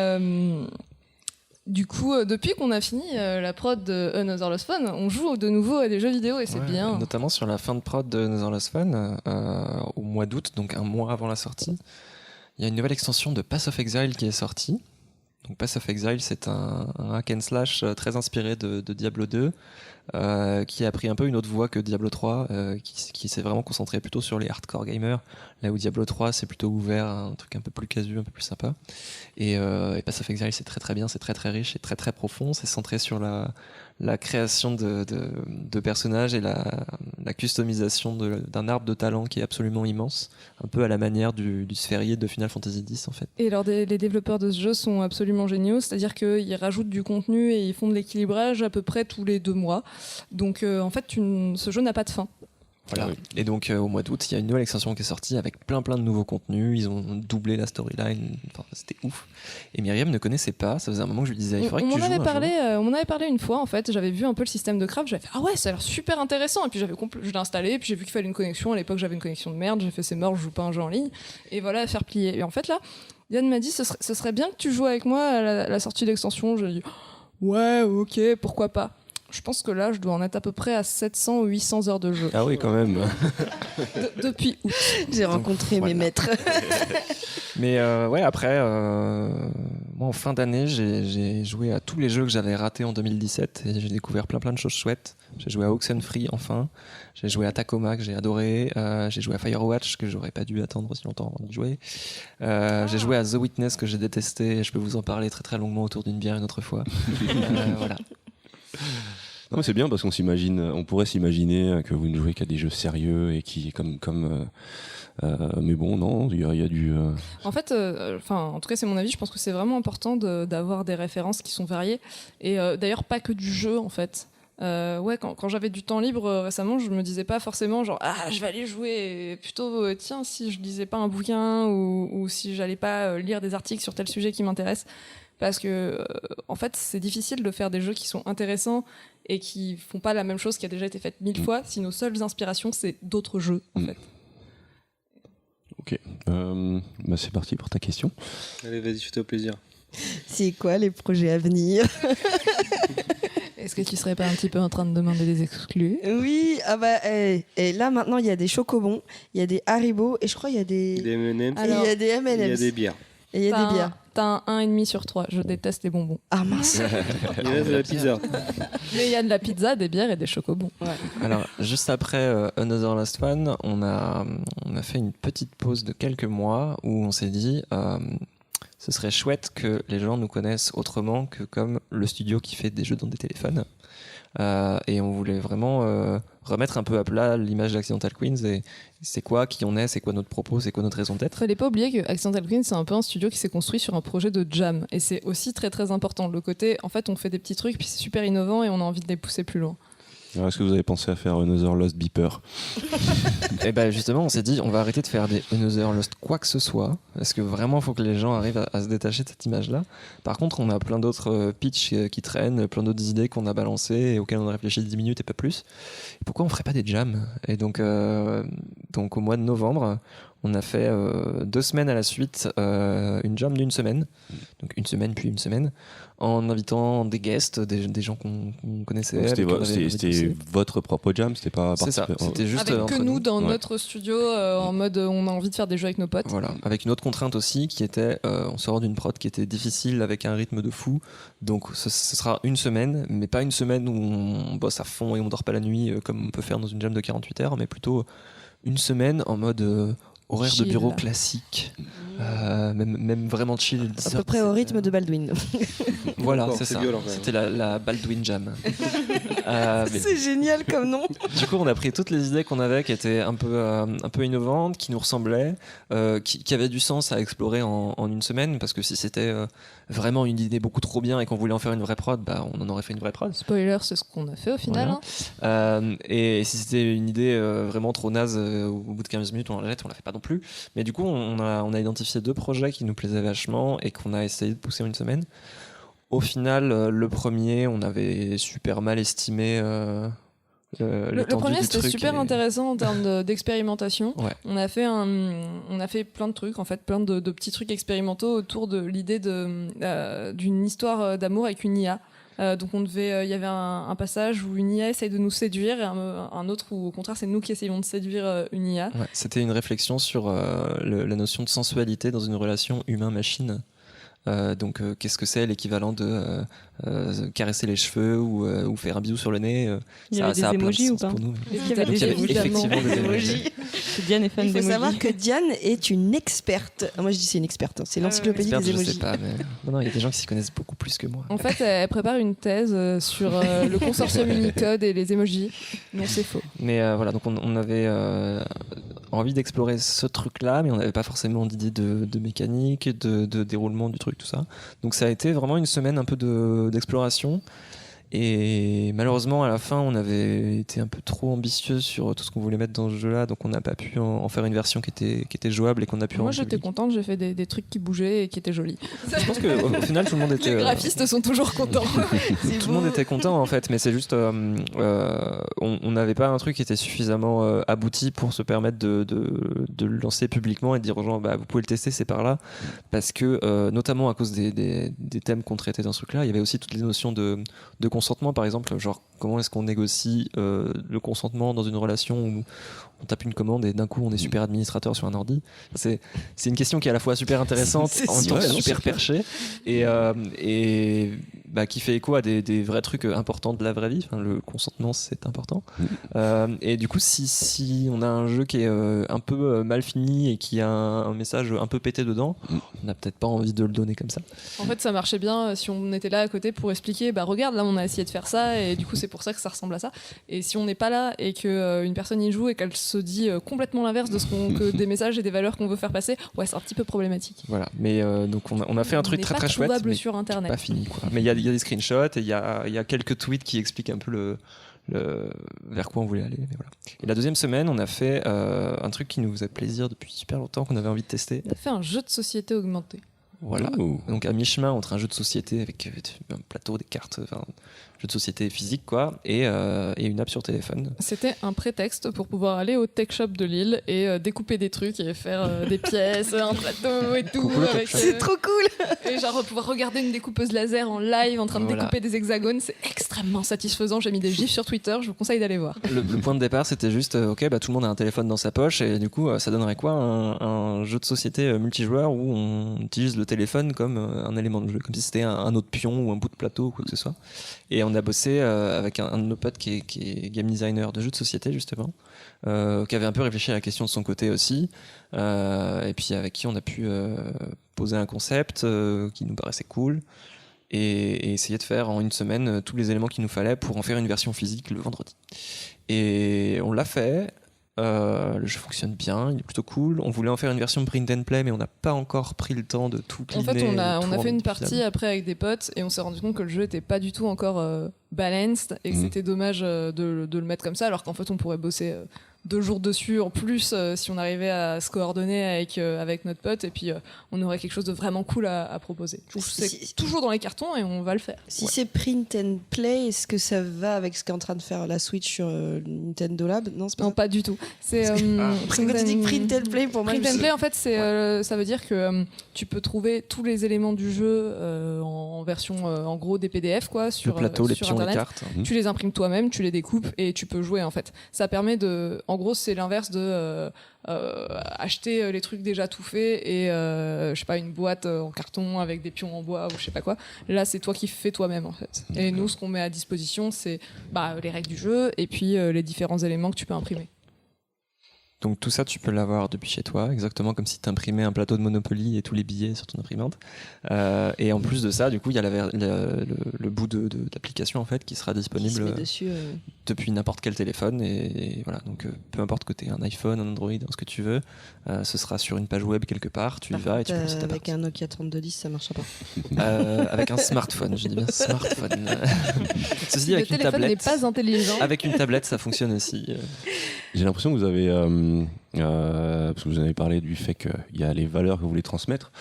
du coup, depuis qu'on a fini la prod de Another Lost Fun, on joue de nouveau à des jeux vidéo et c'est bien. Notamment sur la fin de prod de Another Lost Fun, au mois d'août, donc un mois avant la sortie, il y a une nouvelle extension de Path of Exile qui est sortie. Donc Path of Exile, c'est un hack and slash très inspiré de Diablo 2, qui a pris un peu une autre voie que Diablo 3, qui s'est vraiment concentré plutôt sur les hardcore gamers, là où Diablo 3 c'est plutôt ouvert, un truc un peu plus casu, un peu plus sympa. Et Path of Exile c'est très très bien, c'est très très riche et très très profond, c'est centré sur la création de personnages et la customisation d'un arbre de talent qui est absolument immense, un peu à la manière du sphérié de Final Fantasy X en fait. Et alors les développeurs de ce jeu sont absolument géniaux, c'est-à-dire qu'ils rajoutent du contenu et ils font de l'équilibrage à peu près tous les 2 mois. Donc en fait, ce jeu n'a pas de fin. Voilà. Et donc au mois d'août, il y a une nouvelle extension qui est sortie avec plein de nouveaux contenus. Ils ont doublé la storyline. Enfin, c'était ouf. Et Myriam ne connaissait pas. Ça faisait un moment que je lui disais, il faudrait que tu joues. On m'en avait parlé une fois en fait. J'avais vu un peu le système de craft. J'avais fait ah ouais, ça a l'air super intéressant. Et puis je l'ai installé. Puis j'ai vu qu'il fallait une connexion. À l'époque, j'avais une connexion de merde. J'ai fait c'est mort, je joue pas un jeu en ligne. Et voilà, faire plier. Et en fait là, Yann m'a dit ce serait bien que tu joues avec moi à la sortie d'extension. J'ai dit ouais, ok, pourquoi pas. Je pense que là, je dois en être à peu près à 700 ou 800 heures de jeu. Ah oui, quand même. Depuis août. J'ai rencontré mes maîtres. Mais après, moi en fin d'année, j'ai joué à tous les jeux que j'avais ratés en 2017 et j'ai découvert plein de choses chouettes. J'ai joué à Oxenfree enfin, j'ai joué à Tacoma que j'ai adoré, j'ai joué à Firewatch que j'aurais pas dû attendre aussi longtemps avant de jouer. J'ai joué à The Witness que j'ai détesté et je peux vous en parler très très longuement autour d'une bière une autre fois. Voilà. Non, mais c'est bien parce on pourrait s'imaginer que vous ne jouez qu'à des jeux sérieux et qui mais bon, non, il y a du. En fait, en tout cas, c'est mon avis. Je pense que c'est vraiment important d'avoir des références qui sont variées et d'ailleurs pas que du jeu en fait. Quand j'avais du temps libre récemment, je me disais pas forcément genre je vais aller jouer, et plutôt tiens si je lisais pas un bouquin ou si j'allais pas lire des articles sur tel sujet qui m'intéresse. parce que en fait c'est difficile de faire des jeux qui sont intéressants et qui font pas la même chose qui a déjà été faite 1000 fois si nos seules inspirations c'est d'autres jeux en fait. Ok, bah c'est parti pour ta question. Allez, vas-y, fais-toi plaisir. C'est quoi les projets à venir? Est-ce que tu serais pas un petit peu en train de demander des exclus? Oui, ah bah, et là maintenant il y a des chocobons, il y a des Haribo et je crois il y a des, Des M&M's, et il y a des M&M's. il y a des bières. Et il y a des bières. T'as un 1,5 sur 3. Je déteste les bonbons. Ah mince. Il y a de la pizza. Mais il y a de la pizza, des bières et des chocobons. Alors, juste après Another Last One, on a fait une petite pause de quelques mois où on s'est dit ce serait chouette que les gens nous connaissent autrement que comme le studio qui fait des jeux dans des téléphones. Et on voulait vraiment remettre un peu à plat l'image d'Accidental Queens et c'est quoi qui on est, c'est quoi notre propos, c'est quoi notre raison d'être. Fallait pas oublier que Accidental Queen c'est un peu un studio qui s'est construit sur un projet de jam et c'est aussi très très important le côté en fait on fait des petits trucs puis c'est super innovant et on a envie de les pousser plus loin. Alors, est-ce que vous avez pensé à faire Another Lost Beeper? Et ben justement, on s'est dit, on va arrêter de faire des Another Lost quoi que ce soit, parce que vraiment, il faut que les gens arrivent à se détacher de cette image-là. Par contre, on a plein d'autres pitchs qui traînent, plein d'autres idées qu'on a balancées et auxquelles on a réfléchi 10 minutes et pas plus. Et pourquoi on ferait pas des jams? Et donc au mois de novembre, on a fait 2 semaines à la suite, une jam d'une semaine, donc une semaine puis une semaine, en invitant des guests, des gens qu'on connaissait. Donc, c'était votre propre jam, c'était pas C'est ça, c'était juste avec entre que nous dans notre studio en mode on a envie de faire des jeux avec nos potes. Voilà, avec une autre contrainte aussi qui était on sort d'une prod qui était difficile avec un rythme de fou, donc ce sera une semaine, mais pas une semaine où on bosse à fond et on dort pas la nuit comme on peut faire dans une jam de 48 heures, mais plutôt une semaine en mode horaire Chill. de bureau classique, même vraiment chill. À peu près au rythme de Baldwin. Voilà, D'accord, c'est c'est ça. violent, quand même. C'était la Baldwin Jam. Mais C'est génial comme nom. du coup, on a pris toutes les idées qu'on avait qui étaient un peu innovantes, qui nous ressemblaient, qui avaient du sens à explorer en une semaine, parce que si c'était vraiment une idée beaucoup trop bien et qu'on voulait en faire une vraie prod, bah, on en aurait fait une vraie prod. Spoiler, c'est ce qu'on a fait au final. Voilà. Hein. Et si c'était une idée vraiment trop naze, au bout de 15 minutes, on la jette, on la fait pas non plus. Mais du coup, on a identifié 2 projets qui nous plaisaient vachement et qu'on a essayé de pousser en une semaine. Au final, le premier, on avait super mal estimé Le premier c'était super intéressant en termes d'expérimentation. Ouais. On a fait plein de trucs en fait, plein de petits trucs expérimentaux autour de l'idée d'une histoire d'amour avec une IA. Donc il y avait un passage où une IA essaye de nous séduire et un autre où au contraire c'est nous qui essayons de séduire une IA. Ouais, c'était une réflexion sur la notion de sensualité dans une relation humain-machine. Donc qu'est-ce que c'est l'équivalent de caresser les cheveux ou faire un bisou sur le nez? Il y avait des a plein de emojis ou sens pas? pour nous. Est-ce qu'il y avait Donc, il y avait des effectivement des emojis. Diane est fan Il faut d'emojis. savoir que Diane est une experte. Moi je dis c'est une experte, hein. C'est l'encyclopédie Experte, des je sais emojis. pas, mais non, il y a des gens qui s'y connaissent beaucoup plus que moi. En fait, elle prépare une thèse sur le consortium Unicode et les emojis. Non, c'est faux. Mais voilà, donc on avait envie d'explorer ce truc-là, mais on n'avait pas forcément d'idée de mécanique, de déroulement du truc, tout ça. Donc ça a été vraiment une semaine un peu d'exploration. Et malheureusement, à la fin, on avait été un peu trop ambitieux sur tout ce qu'on voulait mettre dans ce jeu-là, donc on n'a pas pu en faire une version qui était jouable et qu'on a pu Moi rendre j'étais publique. contente, j'ai fait des trucs qui bougeaient et qui étaient jolis. Je pense qu'au final, tout le monde était... Les graphistes sont toujours contents. Tout le monde était content en fait, mais c'est juste on n'avait pas un truc qui était suffisamment abouti pour se permettre de le lancer publiquement et de dire aux gens bah, vous pouvez le tester, c'est par là, parce que notamment à cause des thèmes qu'on traitait dans ce truc là, il y avait aussi toutes les notions de consentement, par exemple, genre comment est-ce qu'on négocie le consentement dans une relation où on tape une commande et d'un coup on est super administrateur sur un ordi. C'est une question qui est à la fois super intéressante, en même temps super perchée et bah, qui fait écho à des vrais trucs importants de la vraie vie. Enfin, le consentement c'est important. Et du coup si on a un jeu qui est un peu mal fini et qui a un message un peu pété dedans, on n'a peut-être pas envie de le donner comme ça. En fait, ça marchait bien si on était là à côté pour expliquer bah regarde, là on a essayé de faire ça et du coup c'est pour ça que ça ressemble à ça. Et si on n'est pas là et que une personne y joue et qu'elle se dit complètement l'inverse de que des messages et des valeurs qu'on veut faire passer, ouais, c'est un petit peu problématique. Voilà, mais donc on a fait un truc très très chouette, trouvable mais sur internet. pas fini quoi. Mais il y a des screenshots et il y a quelques tweets qui expliquent un peu vers quoi on voulait aller. Mais voilà. Et la deuxième semaine, on a fait un truc qui nous faisait plaisir depuis super longtemps, qu'on avait envie de tester. On a fait un jeu de société augmenté. Voilà. Ouh. Donc à mi-chemin entre un jeu de société avec un plateau, des cartes, enfin jeu de société physique quoi, et une app sur téléphone. C'était un prétexte pour pouvoir aller au tech shop de Lille et découper des trucs et faire des pièces, un plateau et tout. Avec, C'est trop cool. et genre pouvoir regarder une découpeuse laser en live en train de Voilà. découper des hexagones, c'est extrêmement satisfaisant. J'ai mis des gifs sur Twitter, je vous conseille d'aller voir. Le point de départ c'était juste ok bah tout le monde a un téléphone dans sa poche et du coup ça donnerait quoi un jeu de société multijoueur où on utilise le téléphone comme un élément de jeu, comme si c'était un autre pion ou un bout de plateau ou quoi que ce soit. Et on a bossé avec un de nos potes qui est game designer de jeux de société justement, qui avait un peu réfléchi à la question de son côté aussi, et puis avec qui on a pu poser un concept qui nous paraissait cool et essayer de faire en une semaine tous les éléments qu'il nous fallait pour en faire une version physique le vendredi. Et on l'a fait. Le jeu fonctionne bien, il est plutôt cool. On voulait en faire une version print and play, mais on n'a pas encore pris le temps de tout En cleaner. fait, on a tout fait une rendre partie utilisable. après avec des potes et on s'est rendu compte que le jeu était pas du tout encore balanced et que c'était dommage de le mettre comme ça, alors qu'en fait on pourrait bosser 2 jours dessus en plus si on arrivait à se coordonner avec notre pote, et puis on aurait quelque chose de vraiment cool à proposer. C'est toujours dans les cartons et on va le faire. Si c'est print and play, est-ce que ça va avec ce qu'est en train de faire la Switch sur Nintendo Lab? Non, c'est pas Non, ça. pas du tout. C'est Parce que quand tu dis print and play, pour moi, Print je and me play, en fait, ça veut dire que tu peux trouver tous les éléments du jeu en version, en gros, des PDF, quoi, sur Le plateau, les sur pions, les Internet. cartes. Tu les imprimes toi-même, tu les découpes et tu peux jouer, en fait. Ça permet de... En gros, c'est l'inverse de acheter les trucs déjà tout faits et, je sais pas, une boîte en carton avec des pions en bois ou je sais pas quoi. Là, c'est toi qui fais toi-même, en fait. Et nous, ce qu'on met à disposition, c'est les règles du jeu et puis les différents éléments que tu peux imprimer. Donc tout ça, tu peux l'avoir depuis chez toi, exactement comme si tu imprimais un plateau de Monopoly et tous les billets sur ton imprimante. Et en plus de ça, du coup, il y a le bout de l'application en fait qui sera qui se disponible met dessus. depuis n'importe quel téléphone. Et voilà, donc peu importe que tu aies un iPhone, un Android, ce que tu veux, ce sera sur une page web quelque part. Tu y vas et tu peux lancer ta Avec partie. un Nokia 3210, ça marchera pas. Avec un smartphone, j'ai dit bien smartphone. Ceci dit, Le avec une téléphone n'est tablette. pas intelligent. Avec une tablette, ça fonctionne aussi. J'ai l'impression que vous avez, parce que vous avez parlé du fait qu'il y a les valeurs que vous voulez transmettre,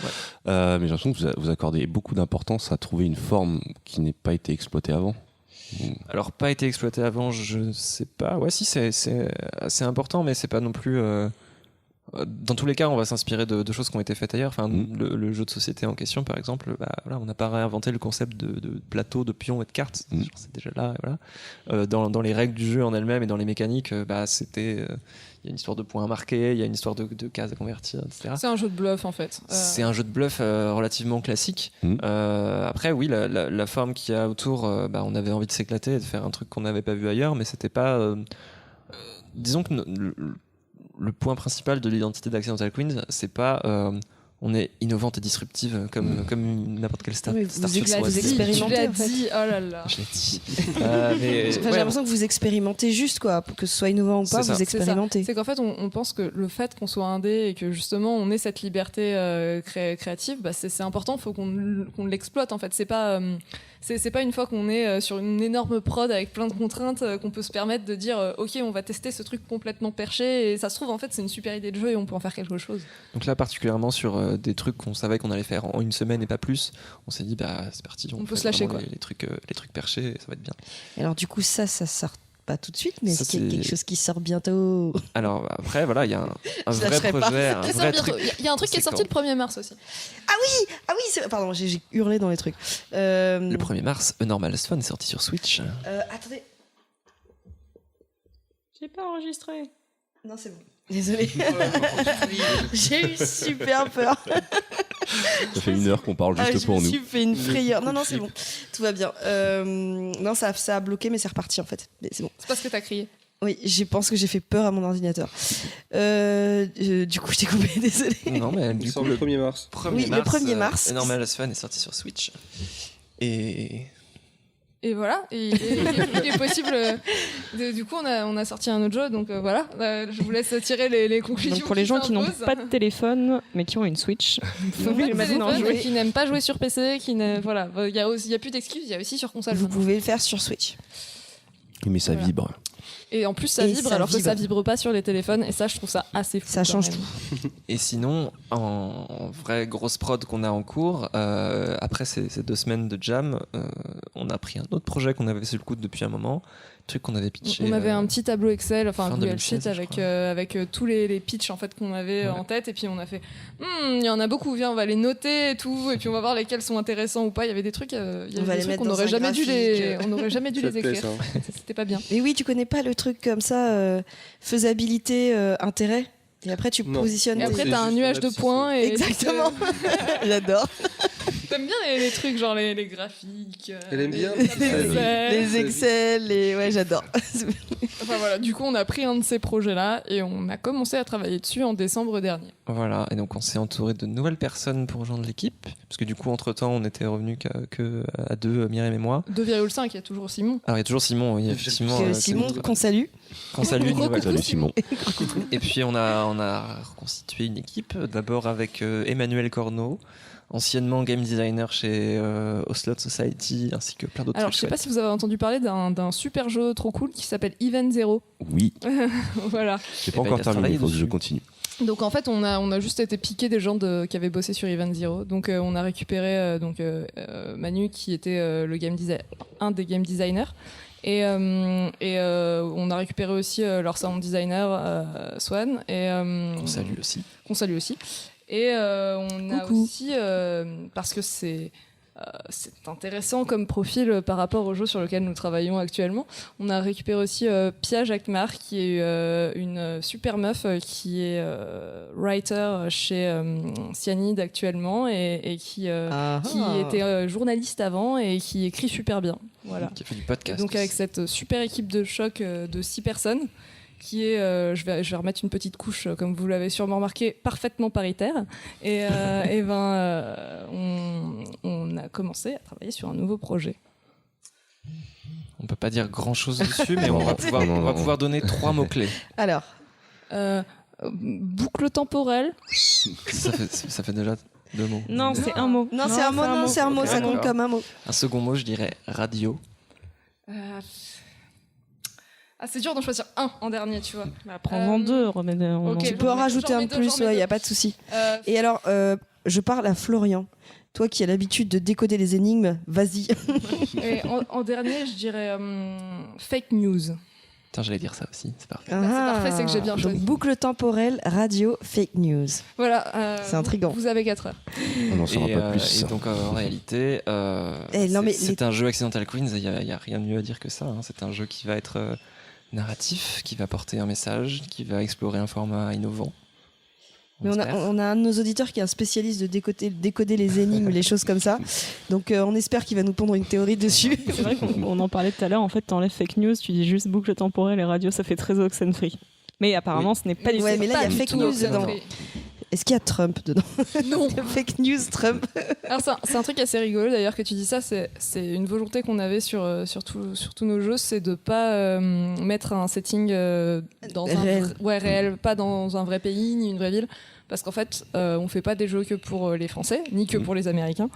mais j'ai l'impression que vous accordez beaucoup d'importance à trouver une forme qui n'ait pas été exploitée avant. Alors, pas été exploité avant, je sais pas. Ouais, si, c'est assez important, mais c'est pas non plus. Dans tous les cas, on va s'inspirer de choses qui ont été faites ailleurs. Enfin, le jeu de société en question, par exemple, voilà, on n'a pas réinventé le concept de plateau, de pions et de cartes. Genre, c'est déjà là. Et voilà. Dans les règles du jeu en elles-mêmes et dans les mécaniques, c'était. Il y a une histoire de points à marquer, il y a une histoire de cases à convertir, etc. C'est un jeu de bluff, en fait. C'est un jeu de bluff relativement classique. Après, oui, la forme qu'il y a autour, on avait envie de s'éclater et de faire un truc qu'on n'avait pas vu ailleurs, mais c'était pas. Disons que le point principal de l'identité d'Accidental Queens, c'est pas. On est innovante et disruptive comme n'importe quelle Mais startup. vous expérimentez, Tu l'as en fait. dit, oh là là. Je l'ai dit. J'ai l'impression que vous expérimentez juste, quoi. Que ce soit innovant ou pas, C'est ça. vous expérimentez. C'est qu'en fait, on pense que le fait qu'on soit indé et que justement on ait cette liberté créative, c'est important. Il faut qu'on l'exploite. En fait, c'est pas une fois qu'on est sur une énorme prod avec plein de contraintes qu'on peut se permettre de dire ok, on va tester ce truc complètement perché et ça se trouve en fait c'est une super idée de jeu et on peut en faire quelque chose. Donc là, particulièrement sur des trucs qu'on savait qu'on allait faire en une semaine et pas plus, on s'est dit c'est parti. On peut fait se lâcher, vraiment quoi. les trucs perchés, ça va être bien. Et alors, du coup, ça sort pas tout de suite, mais Ça, est-ce qu'il y a c'est- quelque chose qui sort bientôt? Alors après, voilà, il y a un Je vrai lâcherai pas. projet, un Ça sort vrai bientôt. truc. Il y a un truc qui est sorti le 1er mars aussi. Ah oui, pardon, j'ai hurlé dans les trucs. Le 1er mars, A Normal Fun est sorti sur Switch. Attendez. J'ai pas enregistré. Non, c'est bon. Désolée. J'ai eu super peur. Ça fait 1 heure qu'on parle juste Je pour me nous. suis fait une frayeur. Non, c'est bon. Tout va bien. Non, ça a bloqué, mais c'est reparti en fait. Mais c'est bon. C'est parce que t'as crié. Oui, je pense que j'ai fait peur à mon ordinateur. Du coup, je t'ai coupé, désolée. Non, mais Il du sort coup, le 1er mars. 1er Oui, le mars, 1er mars. A Normal Fun est sorti sur Switch. Et Et voilà, et il est possible. Du coup, on a sorti un autre jeu, donc voilà. Je vous laisse tirer les conclusions. Donc pour les gens qui n'ont s'imposent. pas de téléphone mais qui ont une Switch, Qui n'ont pas de maintenant téléphone, jouer. qui n'aiment pas jouer sur PC, voilà, il y a plus d'excuses, il y a aussi sur console. Vous pouvez le faire sur Switch. Mais ça Voilà. vibre. Et en plus, ça Et vibre ça alors que vibre. ça vibre pas sur les téléphones. Et ça, je trouve ça assez fou. Ça quand change même. Et sinon, en vraie grosse prod qu'on a en cours, après ces 2 semaines de jam, on a pris un autre projet qu'on avait sur le coude depuis un moment, un truc qu'on avait pitché. On avait un petit tableau Excel, enfin un fin Google 2016, Sheet je avec tous les pitchs en fait qu'on avait Ouais. en tête, et puis on a fait il y en a beaucoup, viens on va les noter et tout, et puis on va voir lesquels sont intéressants ou pas. Il y avait des trucs, il y avait On va des les trucs mettre qu'on dans n'aurait un jamais dû graphique. on n'aurait jamais dû Ça les te plaît, écrire. ça, hein. C'était pas bien. Mais oui, tu connais pas le truc comme ça, faisabilité, intérêt. Et après, tu Non. positionnes. Et tes- après c'est t'as un juste nuage un de abscisse, points et Exactement. J'adore. T'aimes bien les trucs genre les graphiques. Elle aime bien. les Elle aime. Excel. Les Excel, ouais, j'adore. Enfin voilà, du coup on a pris un de ces projets-là et on a commencé à travailler dessus en décembre dernier. Voilà, et donc on s'est entouré de nouvelles personnes pour rejoindre l'équipe, parce que du coup, entre-temps, on était revenus que à 2, Myriam et moi. 2,5, il y a toujours Simon. Alors il y a toujours Simon, oui, effectivement. Que c'est Simon, notre- qu'on salue. qu'on salue. une nouvelle Salut personne. Simon. Et puis on a reconstitué une équipe, d'abord avec Emmanuel Corneau, anciennement game designer chez Ocelot Society, ainsi que plein d'autres Alors trucs je sais pas chouettes. si vous avez entendu parler d'un super jeu trop cool qui s'appelle Event Zero. Oui, Voilà. j'ai pas ben, encore il a terminé, travaillé il faut que je dessus. continue. Donc en fait on a juste été piqué des gens qui avaient bossé sur Event Zero. Donc on a récupéré Manu qui était un des game designers. Et on a récupéré aussi leur sound designer Swan et On salue aussi. qu'on salue aussi. Et on a Coucou. aussi parce que c'est intéressant comme profil par rapport au jeu sur lequel nous travaillons actuellement. On a récupéré aussi Pia Jacquemart, qui est une super meuf qui est writer chez Cyanide actuellement et qui était journaliste avant et qui écrit super bien. Voilà. Qui a fait du Et podcast. donc avec aussi. cette super équipe de choc de 6 personnes qui est, je vais remettre une petite couche, comme vous l'avez sûrement remarqué, parfaitement paritaire. Et, on a commencé à travailler sur un nouveau projet. On peut pas dire grand chose dessus, mais on va Non, non. pouvoir donner 3 mots-clés. Alors, Boucle temporelle. Ça fait déjà 2 mots. Non, c'est un mot. non, c'est un mot, non, c'est un mot, ça D'accord. compte comme un mot. Un second mot, je dirais radio. C'est dur d'en choisir un en dernier, tu vois. Bah, prends-en deux, remets ok. Tu J'en peux en mets- rajouter j'en un mets de deux, plus, j'en mets il n'y a deux. pas de souci. Et alors, je parle à Florian. Toi qui as l'habitude de décoder les énigmes, vas-y. et en dernier, je dirais fake news. Putain, j'allais dire ça aussi, c'est parfait. c'est parfait, c'est que j'ai bien Donc, choisi. boucle temporelle, radio, fake news. Voilà. C'est intriguant. Vous avez 4 heures. On n'en saura pas plus. Et donc en réalité, Non, mais c'est un jeu Accidental Queens, il n'y a rien de mieux à dire que ça. Hein. C'est un jeu qui va être narratif, qui va porter un message, qui va explorer un format innovant. Mais on a un de nos auditeurs qui est un spécialiste de décoder les énigmes, les choses comme ça. Donc on espère qu'il va nous pondre une théorie dessus. C'est vrai qu'on en parlait tout à l'heure. En fait, t'enlèves fake news, tu dis juste boucle temporelle et radio, ça fait très Oxenfree. Mais apparemment, ce n'est pas du Ouais, tout. mais là, il y a fake news dedans. Est-ce qu'il y a Trump dedans? Non. Fake news, Trump. Alors c'est un truc assez rigolo d'ailleurs que tu dis ça, c'est une volonté qu'on avait sur tous nos jeux, c'est de pas mettre un setting dans Réel. réel, pas dans un vrai pays ni une vraie ville, parce qu'en fait on fait pas des jeux que pour les Français ni que pour les Américains,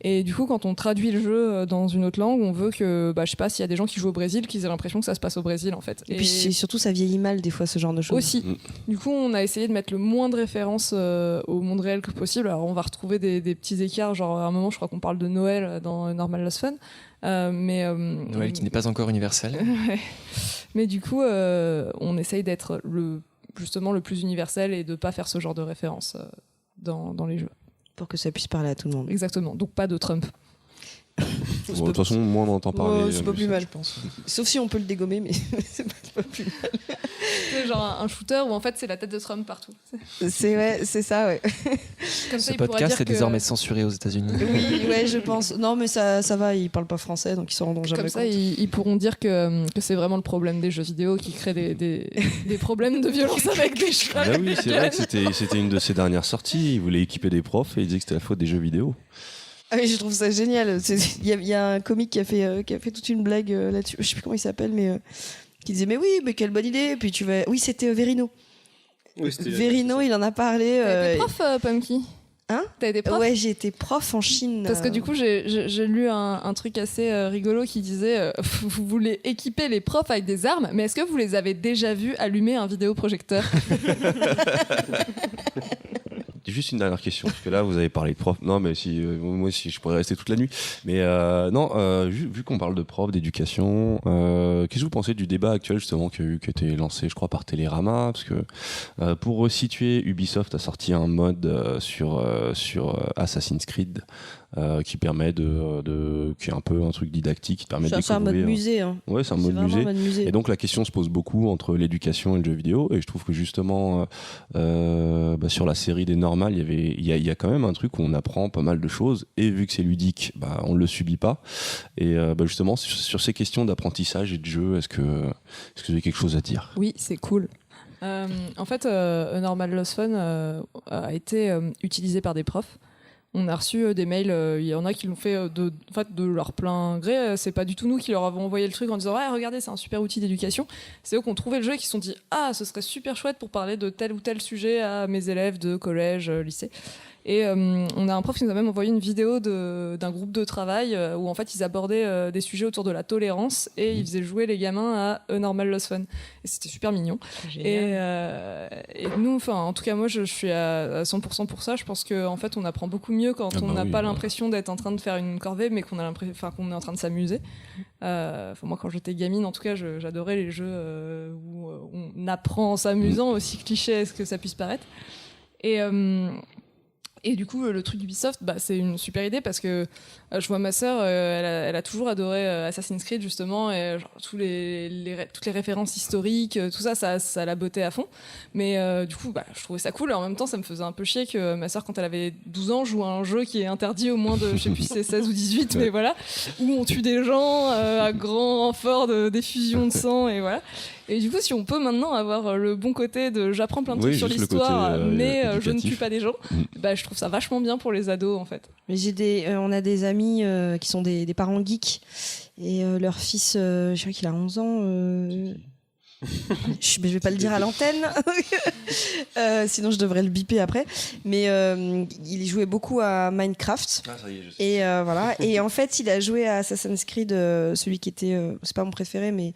et du coup quand on traduit le jeu dans une autre langue, on veut que je sais pas, s'il y a des gens qui jouent au Brésil, qu'ils aient l'impression que ça se passe au Brésil en fait. Et puis surtout, ça vieillit mal des fois ce genre de choses. Aussi. Du coup, on a essayé de mettre le moins de références au monde réel que possible. Alors, on va retrouver des petits écarts. Genre, à un moment, je crois qu'on parle de Noël dans Normal Lost Fun. Noël qui n'est pas encore universel. Ouais. Mais du coup, on essaye d'être justement le plus universel et de pas faire ce genre de références dans les jeux. Pour que ça puisse parler à tout le monde. Exactement. Donc, pas de Trump. Bon, de toute façon, moi, on entend parler. c'est pas plus mal. Je pense. Sauf si on peut le dégommer, mais c'est pas plus mal. C'est genre un shooter où en fait, c'est la tête de Trump partout. C'est ça, ouais. Comme Ce ça, il pourra podcast dire est que- désormais censuré aux États-Unis. Oui, ouais, je pense. Non, mais ça va, ils parlent pas français, donc ils s'en rendront jamais Comme ça, compte. ils pourront dire que c'est vraiment le problème des jeux vidéo qui crée des problèmes de violence avec des chats. Bah oui, c'est vrai que c'était une de ses dernières sorties. Il voulait équiper des profs et il disait que c'était la faute des jeux vidéo. Ah oui, je trouve ça génial. Il y a un comique qui a fait toute une blague là-dessus. Je sais plus comment il s'appelle, mais qui disait mais oui, mais quelle bonne idée. Puis oui, c'était Verino. Oui, c'était- Verino, il en a parlé. T'as été prof, Pumpkin. Hein ? T'as été prof ? Ouais, j'ai été prof en Chine. Parce que du coup, j'ai lu un truc assez rigolo qui disait vous voulez équiper les profs avec des armes, mais est-ce que vous les avez déjà vus allumer un vidéoprojecteur ? Juste une dernière question, parce que là, vous avez parlé de prof. Non, mais si, moi aussi, je pourrais rester toute la nuit. Mais non, vu qu'on parle de prof, d'éducation, qu'est-ce que vous pensez du débat actuel, justement, qui a été lancé, je crois, par Télérama ? Parce que pour resituer, Ubisoft a sorti un mode sur Assassin's Creed qui permet qui est un peu un truc didactique, qui permet de c'est un découvrir. mode musée. Hein. Ouais, c'est un mode musée. Et donc la question se pose beaucoup entre l'éducation et le jeu vidéo. Et je trouve que justement, sur la série des normales, il y a quand même un truc où on apprend pas mal de choses. Et vu que c'est ludique, on ne le subit pas. Et justement, sur ces questions d'apprentissage et de jeu, est-ce que vous avez quelque chose à dire ? Oui, c'est cool. En fait, A Normal Lost Fun a été utilisé par des profs. On a reçu des mails, il y en a qui l'ont fait de leur plein gré. C'est pas du tout nous qui leur avons envoyé le truc en disant « Ouais, regardez, c'est un super outil d'éducation ». C'est eux qui ont trouvé le jeu et qui se sont dit « Ah, ce serait super chouette pour parler de tel ou tel sujet à mes élèves de collège, lycée ». Et on a un prof qui nous a même envoyé une vidéo d'un groupe de travail où en fait ils abordaient des sujets autour de la tolérance et ils faisaient jouer les gamins à A Normal Lost Fun. Et c'était super mignon. Et nous, en tout cas moi je suis à 100% pour ça. Je pense qu'en fait on apprend beaucoup mieux quand on n'a pas l'impression d'être en train de faire une corvée, mais qu'on est en train de s'amuser. Moi quand j'étais gamine, en tout cas j'adorais les jeux où on apprend en s'amusant, aussi cliché est-ce que ça puisse paraître. Et du coup, le truc d'Ubisoft, c'est une super idée parce que je vois ma sœur, elle a toujours adoré Assassin's Creed justement, et genre, toutes les références historiques, tout ça la bottait à fond. Mais du coup, je trouvais ça cool. Et en même temps, ça me faisait un peu chier que ma sœur, quand elle avait 12 ans, joue à un jeu qui est interdit au moins de, je sais plus si c'est 16 ou 18, mais voilà, où on tue des gens à grand renfort d'effusion de sang, et voilà. Et du coup, si on peut maintenant avoir le bon côté de j'apprends plein de trucs sur l'histoire, mais je ne tue pas des gens, je trouve ça vachement bien pour les ados en fait. Mais on a des amis qui sont des parents geeks et leur fils, je crois qu'il a 11 ans. Je vais pas le dire à l'antenne, sinon je devrais le biper après. Mais il jouait beaucoup à Minecraft. Ah, ça y est, je sais. Et voilà. Et en fait, il a joué à Assassin's Creed, celui qui était, c'est pas mon préféré, mais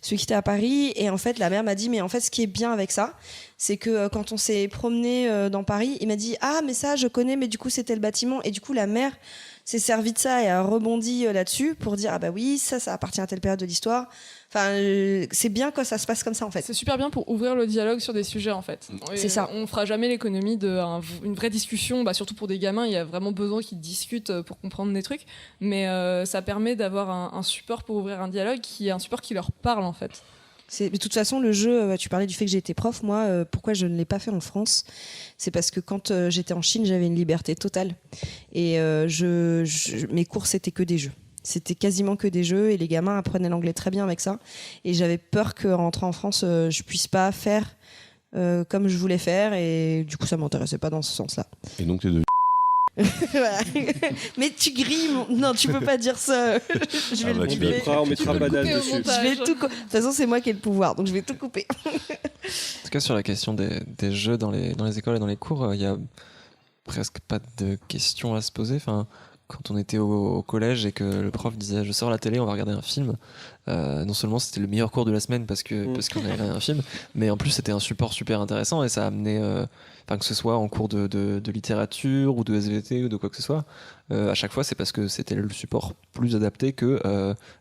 celui qui était à Paris. Et en fait, la mère m'a dit, mais en fait, ce qui est bien avec ça, c'est que quand on s'est promené dans Paris, il m'a dit, ah, mais ça, je connais, mais du coup, c'était le bâtiment. Et du coup, la mère s'est servie de ça et a rebondi là-dessus pour dire, ah bah oui, ça appartient à telle période de l'histoire. Enfin, c'est bien quand ça se passe comme ça en fait. C'est super bien pour ouvrir le dialogue sur des sujets en fait. C'est ça. On fera jamais l'économie d'une vraie discussion, surtout pour des gamins, il y a vraiment besoin qu'ils discutent pour comprendre des trucs, mais ça permet d'avoir un support pour ouvrir un dialogue qui est un support qui leur parle en fait. De toute façon, le jeu, tu parlais du fait que j'ai été prof, moi, pourquoi je ne l'ai pas fait en France ? C'est parce que quand j'étais en Chine, j'avais une liberté totale. Et mes cours, c'était que des jeux. C'était quasiment que des jeux et les gamins apprenaient l'anglais très bien avec ça. Et j'avais peur qu'en rentrant en France, je puisse pas faire comme je voulais faire et du coup, ça m'intéressait pas dans ce sens-là. Et donc, t'es de... Voilà. Mais tu grilles, non, tu peux pas dire ça. Je vais le couper. On mettra badass dessus. Je vais tout. De toute façon, c'est moi qui ai le pouvoir, donc je vais tout couper. En tout cas, sur la question des jeux dans les écoles et dans les cours, il y a presque pas de questions à se poser. Enfin, quand on était au collège et que le prof disait je sors la télé, on va regarder un film, non seulement c'était le meilleur cours de la semaine parce qu'on avait regardé un film, mais en plus c'était un support super intéressant et ça amenait, que ce soit en cours de littérature ou de SVT ou de quoi que ce soit, à chaque fois c'est parce que c'était le support plus adapté que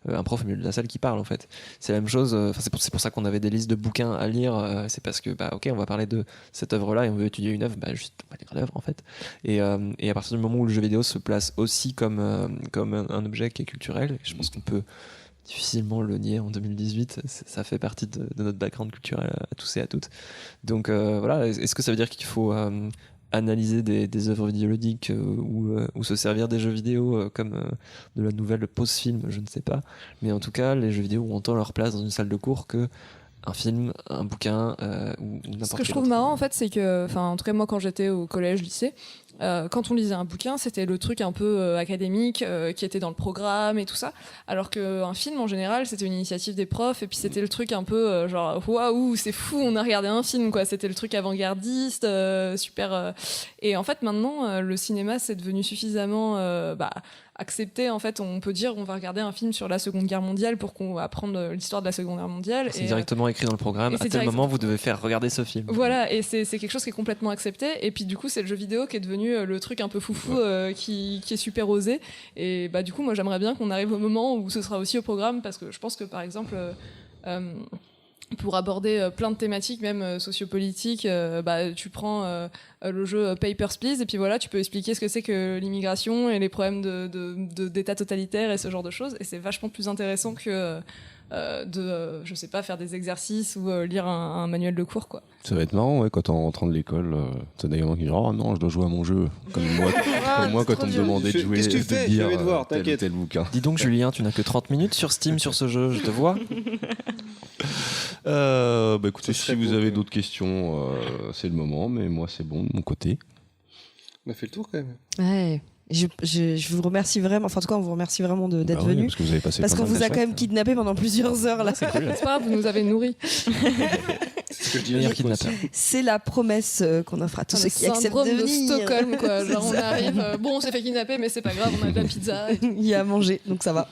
un prof au milieu de la salle qui parle en fait. C'est la même chose, c'est pour ça qu'on avait des listes de bouquins à lire, c'est parce que ok, on va parler de cette œuvre là et on veut étudier une œuvre, juste on va lire l'œuvre en fait. Et à partir du moment où le jeu vidéo se place aussi comme un objet qui est culturel, je pense qu'on peut difficilement le nier en 2018, ça fait partie de notre background culturel à tous et à toutes. Donc voilà, est-ce que ça veut dire qu'il faut analyser des œuvres vidéoludiques ou se servir des jeux vidéo comme de la nouvelle pause-film, je ne sais pas. Mais en tout cas, les jeux vidéo ont autant leur place dans une salle de cours que un film, un bouquin ou n'importe quoi. Ce que je trouve marrant en fait, c'est que, en tout cas moi quand j'étais au collège, lycée, quand on lisait un bouquin, c'était le truc un peu académique qui était dans le programme et tout ça, alors qu'un film en général c'était une initiative des profs et puis c'était le truc un peu genre waouh c'est fou on a regardé un film quoi, c'était le truc avant-gardiste super et en fait maintenant le cinéma c'est devenu suffisamment accepté en fait, on peut dire on va regarder un film sur la Seconde Guerre mondiale pour qu'on apprendre l'histoire de la Seconde Guerre mondiale. C'est directement écrit dans le programme. À tel moment, vous devez faire regarder ce film. Voilà, et c'est quelque chose qui est complètement accepté. Et puis du coup, c'est le jeu vidéo qui est devenu le truc un peu foufou qui est super osé. Et du coup, moi, j'aimerais bien qu'on arrive au moment où ce sera aussi au programme parce que je pense que par exemple. Pour aborder plein de thématiques, même sociopolitiques, tu prends le jeu Papers, Please, et puis voilà, tu peux expliquer ce que c'est que l'immigration et les problèmes d'État totalitaire et ce genre de choses, et c'est vachement plus intéressant que je sais pas, faire des exercices ou lire un manuel de cours, quoi. Ça va être marrant, ouais, quand en rentrant de l'école, t'as des gamins qui disent « Oh non, je dois jouer à mon jeu ». Comme moi quand on me demandait de jouer, qu'est-ce que tu fais ? de lire T'inquiète. tel bouquin. Dis donc, Julien, tu n'as que 30 minutes sur Steam sur ce jeu, je te vois. Écoutez, si vous avez d'autres questions, c'est le moment, mais moi c'est bon de mon côté. On a fait le tour quand même. Ouais. Je vous remercie vraiment, enfin en tout cas on vous remercie vraiment d'être Oui, venu. parce que vous avez passé Parce plein qu'on de vous a temps. quand même kidnappé pendant plusieurs heures là. C'est pas grave, vous nous avez nourris. C'est ce que je dis Meilleur kidnappeur. C'est la promesse qu'on offre à tous ceux qui acceptent syndrome de de venir. Stockholm, quoi. C'est Genre, on ça. arrive, on s'est fait kidnapper, mais c'est pas grave, on a de la pizza. Il y a à manger, donc ça va.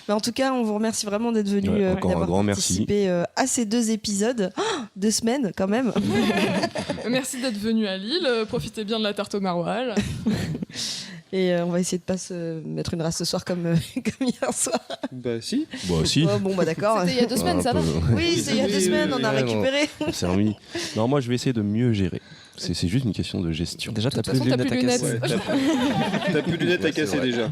Mais en tout cas, on vous remercie vraiment d'être venu, Ouais, encore un d'avoir grand merci. participé à ces 2 épisodes. 2 semaines quand même. Merci d'être venu à Lille, profitez bien de la tarte au maroilles. Et on va essayer de pas se mettre une race ce soir comme hier soir. Bah si. Bon, si. Oh, bon, bah d'accord. C'était il y a 2 semaines, ça va. Oui, c'est il y a 2 semaines, on a récupéré. On s'est remis. Non, moi je vais essayer de mieux gérer. C'est juste une question de gestion. Déjà, t'as toute plus de façon, t'as lunettes à plus de casser. lunettes. T'as plus de lunettes à Ouais, c'est casser vrai. déjà.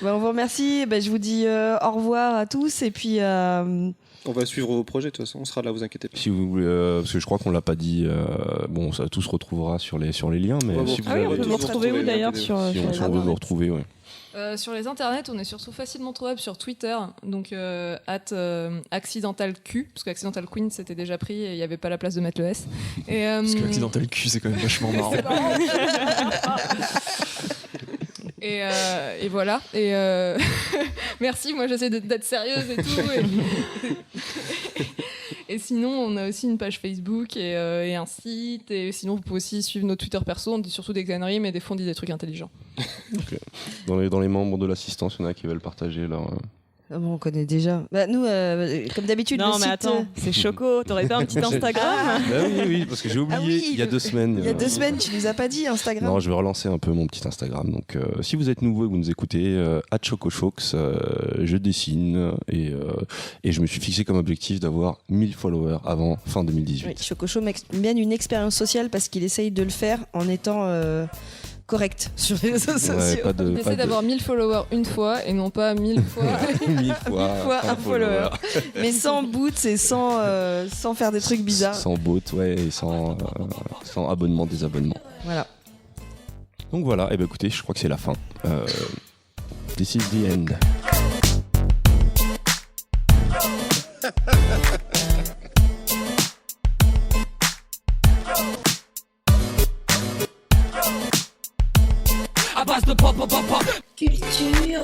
Bah, on vous remercie. Bah, je vous dis au revoir à tous. Et puis, On va suivre vos projets de toute façon, on sera là, vous inquiétez pas. Si vous voulez, parce que je crois qu'on l'a pas dit, bon, ça tout se retrouvera sur les liens, mais Ouais, bon, si vous Ah oui, avez on peut tous vous vous retrouver où retrouver, d'ailleurs si sur si on, les si on veut vous internets retrouver, ouais. Sur les internets, on est surtout facilement trouvable sur Twitter, donc @accidentalq, parce qu'Accidental Queen c'était déjà pris et il n'y avait pas la place de mettre le S. Et, Parce que l'accidental cul, c'est quand même vachement marrant. et voilà. Et merci, moi j'essaie d'être sérieuse et tout. Et sinon, on a aussi une page Facebook et un site. Et sinon, vous pouvez aussi suivre nos Twitter perso. On dit surtout des conneries, mais des fois, on dit des trucs intelligents. Dans les membres de l'assistance, il y en a qui veulent partager leur. ah bon, on connaît déjà. Bah, nous, comme d'habitude, Non, le mais site, attends, c'est Choco, t'aurais pas un petit Instagram Bah oui, parce que j'ai oublié, Ah oui, il y a 2 semaines. il y a 2 semaines, tu nous as pas dit Instagram. Non, je vais relancer un peu mon petit Instagram. Donc, si vous êtes nouveau et que vous nous écoutez, @chocochox, je dessine et je me suis fixé comme objectif d'avoir 1000 followers avant fin 2018. Oui, Chococho mène une expérience sociale parce qu'il essaye de le faire en étant correct sur les réseaux Ouais, sociaux. pas de, On pas essaie de- d'avoir 1000 followers une fois et non pas 1000 fois. 1000 fois, un follower. Mais sans boots et sans faire des trucs bizarres. Sans bot, ouais, et sans abonnement, désabonnement. Voilà. Donc voilà, et ben écoutez, je crois que c'est la fin. This is the end. À base de pop, pop, pop, pop. Culture